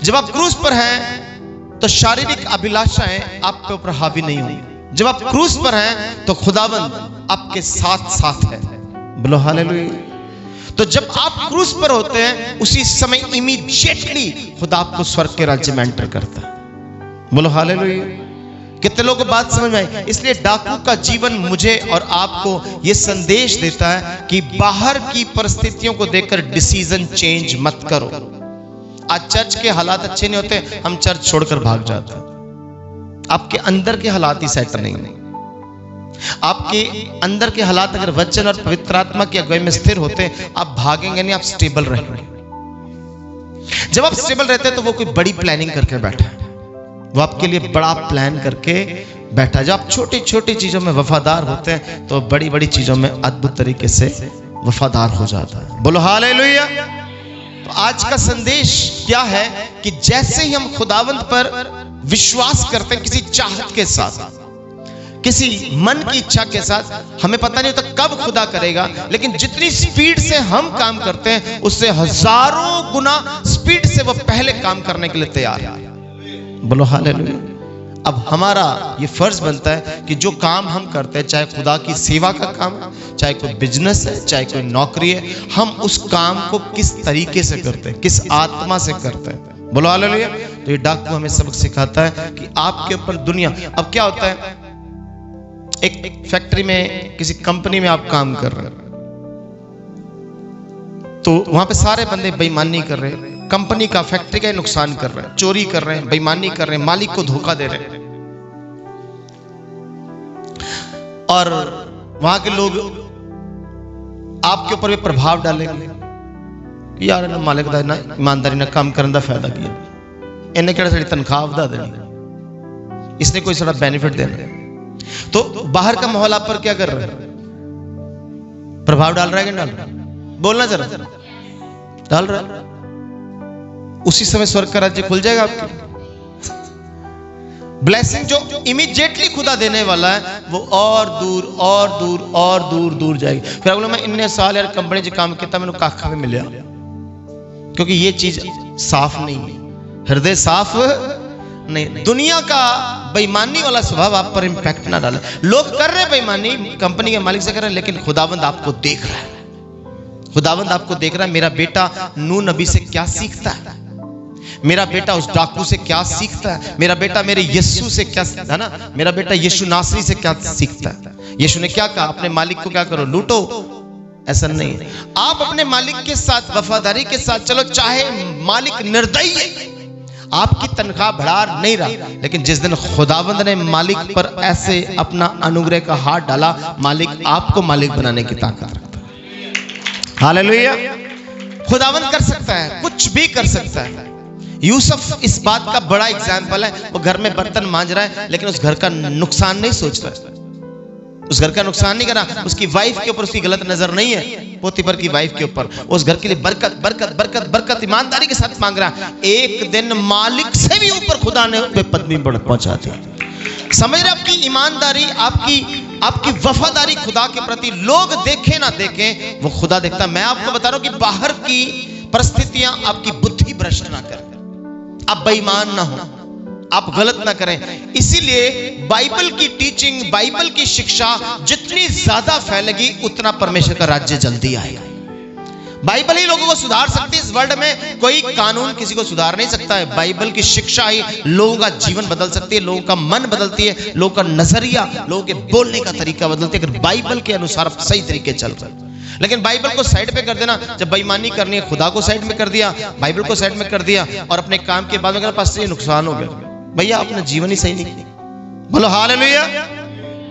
जब आप क्रूस पर हैं तो शारीरिक अभिलाषाएं आपके ऊपर हावी नहीं होंगी। जब आप क्रूस पर हैं तो खुदावंद आपके साथ साथ है। बोलो हालेलुया। तो जब आप क्रूस पर होते हैं उसी समय इमीडिएटली खुदा आपको स्वर्ग के राज्य में एंटर करता है। बोलो हालेलुया। कितने लोगों को बात समझ में आई? इसलिए डाकू का जीवन मुझे और आपको यह संदेश देता है कि बाहर की परिस्थितियों को देखकर डिसीजन चेंज मत करो। आज चर्च के हालात अच्छे नहीं होते, हम चर्च छोड़कर भाग जाते हैं। आपके अंदर के हालात ही सेट नहीं। आपके अंदर के हालात अगर वचन और पवित्र आत्मा की अगुवाई में स्थिर होते हैं, आप भागेंगे नहीं, आप स्टेबल रहेंगे। जब आप स्टेबल रहते हैं तो वो कोई बड़ी प्लानिंग करके बैठा है, वो आपके लिए बड़ा प्लान करके बैठा है। जब आप छोटी छोटी चीजों में वफादार होते हैं तो बड़ी बड़ी चीजों में अद्भुत तरीके से वफादार हो जाता है। बोलो हालेलुया। तो आज का संदेश क्या है कि जैसे ही हम खुदावंत पर विश्वास करते हैं, किसी चाहत के साथ, किसी मन की इच्छा के साथ, हमें पता नहीं होता कब खुदा करेगा, लेकिन जितनी स्पीड से हम काम करते हैं उससे हजारों गुना स्पीड से वो पहले काम करने के लिए तैयार है। बोलो हालेलुया। अब हमारा ये फर्ज बनता है कि जो काम हम करते हैं, चाहे खुदा की सेवा का काम है, चाहे कोई बिजनेस है, चाहे कोई नौकरी है, हम उस काम को किस तरीके से करते हैं, किस आत्मा से करते हैं। बोलो हालेलुया। तो ये डाकू हमें सबक सिखाता है कि आपके ऊपर दुनिया, अब क्या होता है, एक फैक्ट्री में, किसी कंपनी में आप काम कर रहे हैं तो वहां पे सारे बंदे बेईमानी कर रहे हैं, कंपनी का, फैक्ट्री का नुकसान कर रहे हैं, चोरी कर रहे हैं, बेईमानी कर रहे हैं, मालिक को धोखा दे रहे हैं। और वहां के लोग आपके ऊपर भी प्रभाव डालेंगे कि यार ना मालिक दा ना ईमानदारी ना काम करने का फायदा किया, इन्हें केड़ा साडी तनख्वाह वधा देनी, इसने कोई साड़ा बेनिफिट देना। तो बाहर का माहौल आप पर क्या कर रहा है? प्रभाव डाल रहा है कि डाल रहा है? बोलना जरा, डाल रहा है। उसी समय स्वर्ग का राज्य खुल जाएगा आपके। ब्लेसिंग जो इमीडिएटली खुदा देने वाला है वो और दूर और दूर और दूर दूर जाएगी। फिर अगले मैं इन्ने साल यार कंपनी च काम किया, मैंने काखा में मिले, क्योंकि ये चीज साफ नहीं है, हृदय साफ नहीं। दुनिया का बेईमानी वाला स्वभाव आप पर इंपैक्ट ना डाले। लोग कर रहे बेईमानी, कंपनी के मालिक से कर रहे हैं, लेकिन खुदावंद आपको देख रहा है। खुदावंद आपको देख रहा है। मेरा बेटा नूह नबी से क्या सीखता है, मेरा बेटा उस डाकू से क्या सीखता है, मेरा बेटा मेरे यीशु से क्या, है ना, मेरा बेटा यीशु नासरी से क्या सीखता है। यीशु ने क्या कहा? अपने मालिक को क्या करो? लूटो। ऐसा नहीं, आप अपने मालिक के साथ वफादारी के साथ चलो, चाहे मालिक निर्दयी है, आपकी तनख्वाह बढ़ा नहीं रहा, लेकिन जिस दिन खुदावंद ने मालिक पर ऐसे अपना अनुग्रह का हाथ डाला, मालिक आपको मालिक बनाने की ताकत रखता है। हालेलुया। खुदावंद कर सकता है, कुछ भी कर सकता है। यूसुफ इस बात का बड़ा एग्जाम्पल है। वो घर में बर्तन मांज रहा है, लेकिन उस घर का नुकसान नहीं सोच रहा है, उस घर का नुकसान नहीं कर रहा। उसकी वाइफ के ऊपर उसकी गलत नजर नहीं है, पोतीफर की वाइफ के ऊपर। उस घर के लिए बरकत बरकत बरकत बरकत ईमानदारी के साथ मांग रहा है। एक दिन मालिक से भी ऊपर खुदा ने उस पदवी पर पहुंचा दिया। समझ रहे? आपकी ईमानदारी, आपकी वफादारी खुदा के प्रति, लोग देखें ना देखें, वो खुदा देखता। मैं आपको बता रहा हूं कि बाहर की परिस्थितियां आपकी बुद्धि भ्रष्ट ना करें, आप बेईमान ना हो, आप गलत ना करें। इसीलिए बाइबल की टीचिंग, बाइबल की शिक्षा जितनी ज्यादा फैलेगी, उतना परमेश्वर का राज्य जल्दी आएगा। बाइबल ही लोगों को सुधार सकती है। इस वर्ल्ड में कोई कानून किसी को सुधार नहीं सकता है। बाइबल की शिक्षा ही लोगों का जीवन बदल सकती है, लोगों का मन बदलती है, लोगों का नजरिया, लोगों के बोलने का तरीका बदलती है, अगर बाइबल के अनुसार आप सही तरीके चल रहे। लेकिन बाइबल को साइड पे कर देना, जब बेईमानी करनी है खुदा को साइड में कर दिया, बाइबल को साइड में कर दिया, और अपने काम के बाद में पास से नुकसान हो गया। भैया अपना जीवन ही सही नहीं। बोलो हालेलुया।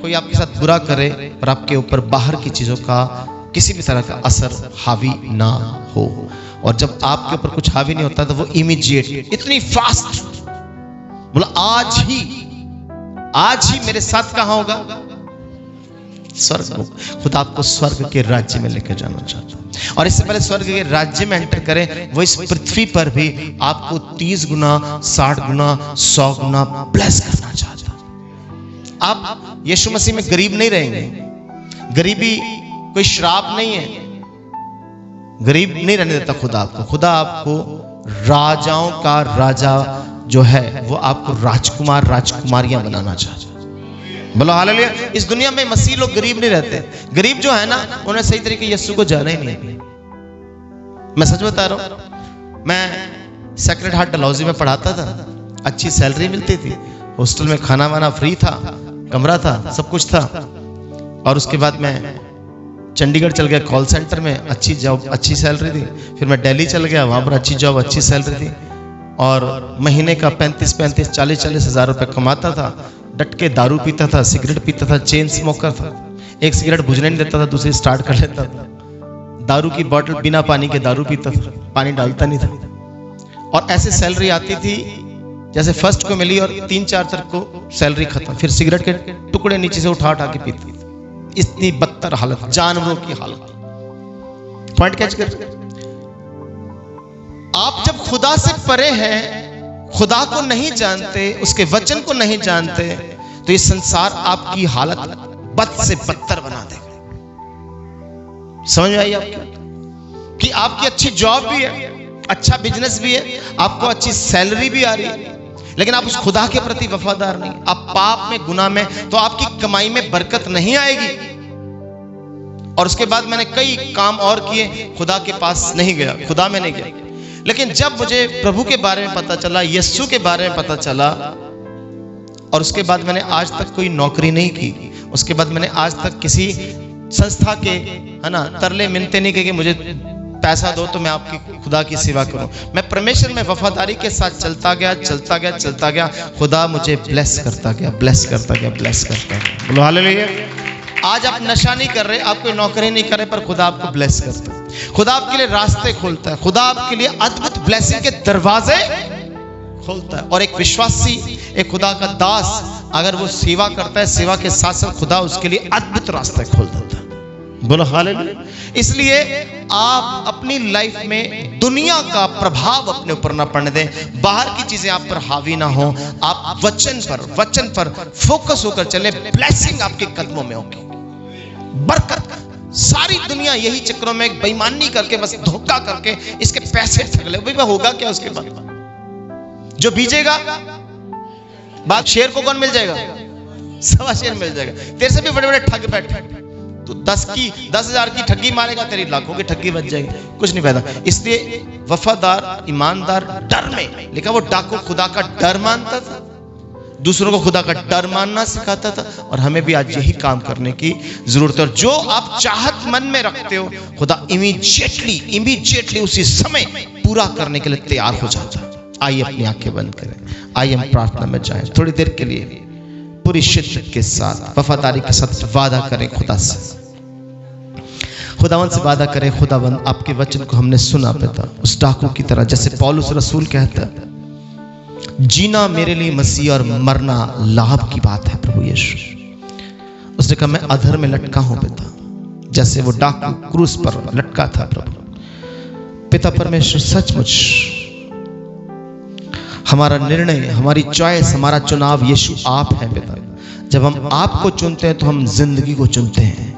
कोई आपके साथ बुरा करे पर आपके ऊपर बाहर की चीजों का किसी भी तरह का असर हावी ना हो। और जब आपके ऊपर कुछ हावी नहीं होता तो वो इमीडिएट, इतनी फास्ट, बोला आज ही मेरे साथ कहां होगा? स्वर्ग। खुदा आपको स्वर्ग के राज्य में लेकर जाना चाहता है। और इससे पहले स्वर्ग के राज्य में एंटर करें, वो इस पृथ्वी पर भी आपको 30 गुना, 60 गुना, 100 गुना ब्लेस करना चाहता है। आप यीशु मसीह में गरीब नहीं रहेंगे। गरीबी कोई श्राप नहीं है, गरीब नहीं रहने देता खुदा आपको। खुदा आपको राजाओं का राजा जो है, वो आपको राजकुमार, राजकुमारियां बनाना चाहता है। बोलो हालेलुया। इस दुनिया में मसीह लोग गरीब नहीं रहते। गरीब जो है ना, उन्हें सही तरीके यीशु को जाना ही नहीं। मैं सच बता रहा हूं, मैं सेक्रेड हार्ट डलहौजी में पढ़ाता था, अच्छी सैलरी मिलती थी, हॉस्टल में खाना वाना फ्री था, कमरा था, सब कुछ था। और उसके बाद मैं चंडीगढ़ चल गया, कॉल सेंटर में अच्छी जॉब, अच्छी सैलरी थी। फिर मैं दिल्ली चल गया, वहां पर अच्छी जॉब, अच्छी सैलरी थी, और महीने का 35-35, 40-40 हजार रुपए कमाता था। डट के दारू पीता था, सिगरेट पीता था, चेन स्मोकर था। एक सिगरेट बुझने नहीं देता था, दूसरी स्टार्ट कर लेता था। दारू की बोतल बिना पानी के दारू पीता था, पानी डालता नहीं था। और ऐसे सैलरी आती थी जैसे फर्स्ट को मिली और 3-4 तक को सैलरी खत्म। फिर सिगरेट के टुकड़े नीचे से उठा के पीती। इतनी बदतर हालत, जानवरों की हालत। पॉइंट कैच कर। आप जब खुदा से परे हैं, खुदा को नहीं जानते, उसके वचन को नहीं जानते, तो ये संसार आपकी हालत बद से बदतर बना देगा। समझ में आई आपको कि आपकी अच्छी जॉब भी है, अच्छा बिजनेस भी है, आपको अच्छी सैलरी भी आ रही है, लेकिन आप उस खुदा के प्रति वफादार नहीं, आप पाप में, गुनाह में, तो आपकी कमाई में बरकत नहीं आएगी। और उसके बाद मैंने कई काम और किए, खुदा के पास नहीं गया, खुदा में नहीं गया। लेकिन जब मुझे प्रभु के बारे में पता चला, यीशु के बारे में पता चला, और उसके बाद मैंने आज तक कोई नौकरी नहीं की, उसके बाद मैंने आज तक किसी संस्था के, है ना, तरले मिनते नहीं किए कि मुझे पैसा दो तो मैं आपकी खुदा की सेवा करूं। मैं परमेश्वर में वफादारी के साथ चलता गया, चलता गया, चलता गया। खुदा मुझे ब्लेस करता गया, ब्लेस करता गया, ब्लेस करता गया। बोलो हालेलुया। आज आप नशा नहीं कर रहे, आप कोई नौकरी नहीं कर रहे, पर खुदा आपको ब्लेस करता है। खुदा आपके लिए रास्ते खोलता है, खुदा आपके लिए अद्भुत ब्लेसिंग के दरवाजे खोलता है। और एक विश्वासी, एक खुदा का दास अगर वो सेवा करता है, सेवा के साथ साथ खुदा उसके लिए अद्भुत रास्ते खोल देता है। बोलो हालेलुया। इसलिए आप अपनी लाइफ में दुनिया का प्रभाव अपने ऊपर ना पड़ने दें, बाहर की चीजें आप पर हावी ना हो। आप वचन पर फोकस होकर चले। ब्लेसिंग आपके कदमों में होगी, बरकत। सारी दुनिया यही चक्रों में बेईमानी करके, बस धोखा करके इसके पैसे ठग ले। भाई होगा क्या उसके बाद? जो बीजेगा, बात शेर को कौन मिल जाएगा? 1.25 शेर मिल जाएगा। तेरे से भी बड़े बड़े ठग बैठे, तो 10,000 की ठगी मारेगा, तेरी लाखों की ठगी बच जाएगी। कुछ नहीं फायदा। इसलिए वफादार, ईमानदार, डर में लिखा, वो डाकू खुदा का डर मानता था, दूसरों को खुदा का डर मानना सिखाता था। और हमें भी आज यही काम करने की जरूरत है। और जो आप चाहत मन में रखते हो, खुदा इमीडिएटली उसी समय पूरा करने के लिए तैयार हो जाता है। आइए अपनी आंखें बंद करें, आइए हम प्रार्थना में जाएं। थोड़ी देर के लिए पूरी शिद्दत के साथ, वफादारी के साथ वादा करें खुदा से। खुदावंद से वादा करें, खुदावंद आपके वचन को हमने सुना पिता, उस डाकू की तरह, जैसे पौलुस रसूल कहता है, जीना मेरे लिए मसीह और मरना लाभ की बात है प्रभु यीशु। उसने कहा, मैं अधर में लटका हूं पिता, जैसे वो डाकू क्रूस पर लटका था प्रभु। पिता परमेश्वर, सचमुच हमारा निर्णय, हमारी चॉइस, हमारा चुनाव यीशु आप है पिता। जब हम आपको चुनते हैं तो हम जिंदगी को चुनते हैं,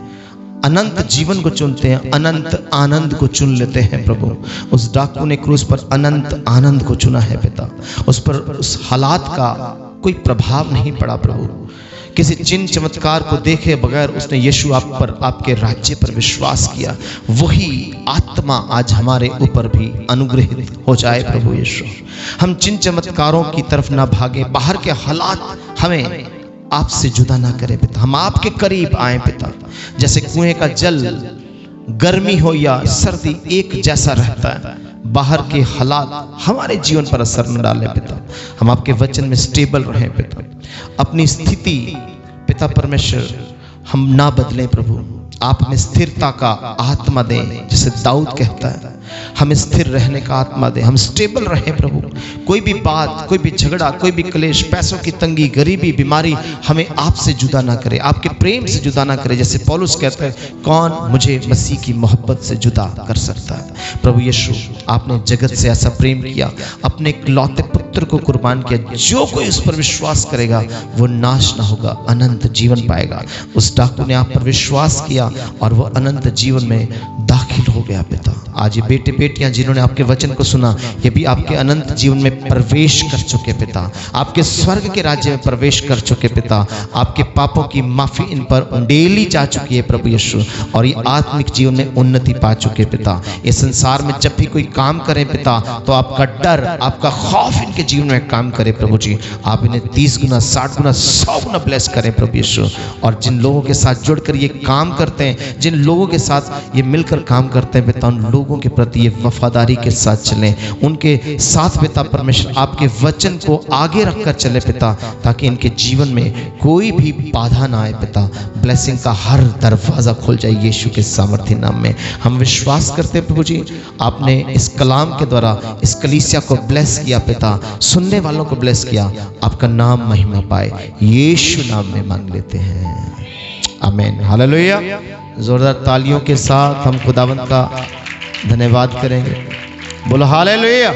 अनंत जीवन को चुनते हैं, अनंत आनंद को चुन लेते हैं प्रभु। उस डाकू ने क्रूस पर अनंत आनंद को चुना है पिता। उस पर उस हालात का कोई प्रभाव नहीं पड़ा प्रभु। किसी चिन्ह चमत्कार को देखे बगैर उसने यीशु आप पर, आपके राज्य पर विश्वास किया। वही आत्मा आज हमारे ऊपर भी अनुग्रहित हो जाए प्रभु यीशु। हम चिन्ह चमत्कारों की तरफ ना भागे, बाहर के हालात हमें आपसे जुदा ना करे पिता। हम आपके करीब आए पिता। जैसे कुएं का जल गर्मी हो या सर्दी एक जैसा रहता है, बाहर के हालात हमारे जीवन पर असर न डाले पिता। हम आपके वचन में स्टेबल रहें पिता। अपनी स्थिति पिता परमेश्वर हम ना बदलें प्रभु। आप हमें स्थिरता का आत्मा दें, जैसे दाऊद कहता है, हमें स्थिर रहने का आत्मा दें। हम स्टेबल रहें प्रभु। कोई भी बात, कोई भी झगड़ा, कोई भी क्लेश, पैसों की तंगी, गरीबी, बीमारी हमें आपसे जुदा ना करे, आपके प्रेम से जुदा ना करे। जैसे पौलुस कहता है, कौन मुझे मसीह की मोहब्बत से जुदा कर सकता है? प्रभु यीशु, आपने जगत से ऐसा प्रेम किया, अपने इकलौते पुत्र को कुर्बान किया। जो कोई उस पर विश्वास करेगा वो नाश ना होगा, अनंत जीवन पाएगा। उस डाकू ने आप पर विश्वास किया और वो अनंत जीवन में दाखिल हो गया पिता। आज ये बेटे बेटियां जिन्होंने आपके वचन को सुना, ये भी आपके अनंत जीवन में प्रवेश कर चुके पिता। आपके स्वर्ग के राज्य में प्रवेश कर चुके पिता। आपके पापों की माफी इन पर उंडेली जा चुकी है प्रभु यीशु, और ये आत्मिक जीवन में उन्नति पा चुके पिता। इस संसार में जब भी कोई काम करें पिता, तो आपका डर, आपका खौफ इनके जीवन में काम करे प्रभु जी। आप इन्हें 30 गुना, 60 गुना, 100 गुना ब्लेस करें प्रभु यीशु। और जिन लोगों के साथ जुड़कर ये काम करते हैं, जिन लोगों के साथ ये मिलकर काम करते हैं पिता, उन लोगों के प्रति ये वफादारी के साथ चलें। उनके साथ पिता परमेश्वर आपके वचन को आगे रखकर चले पिता, ताकि इनके जीवन में कोई भी बाधा ना आए पिता। ब्लेसिंग का हर दरवाजा खुल जाए यीशु के सामर्थ्य नाम में। हम विश्वास करते हैं प्रभु जी, आपने इस कलाम के द्वारा इस कलीसिया को ब्लेस किया पिता, सुनने वालों को ब्लेस किया। आपका नाम महिमा पाए, यीशु नाम में मांग लेते हैं, आमीन, हालेलुया। जोरदार तालियों के साथ हम खुदावंद का धन्यवाद करेंगे। बोलो हालेलुया।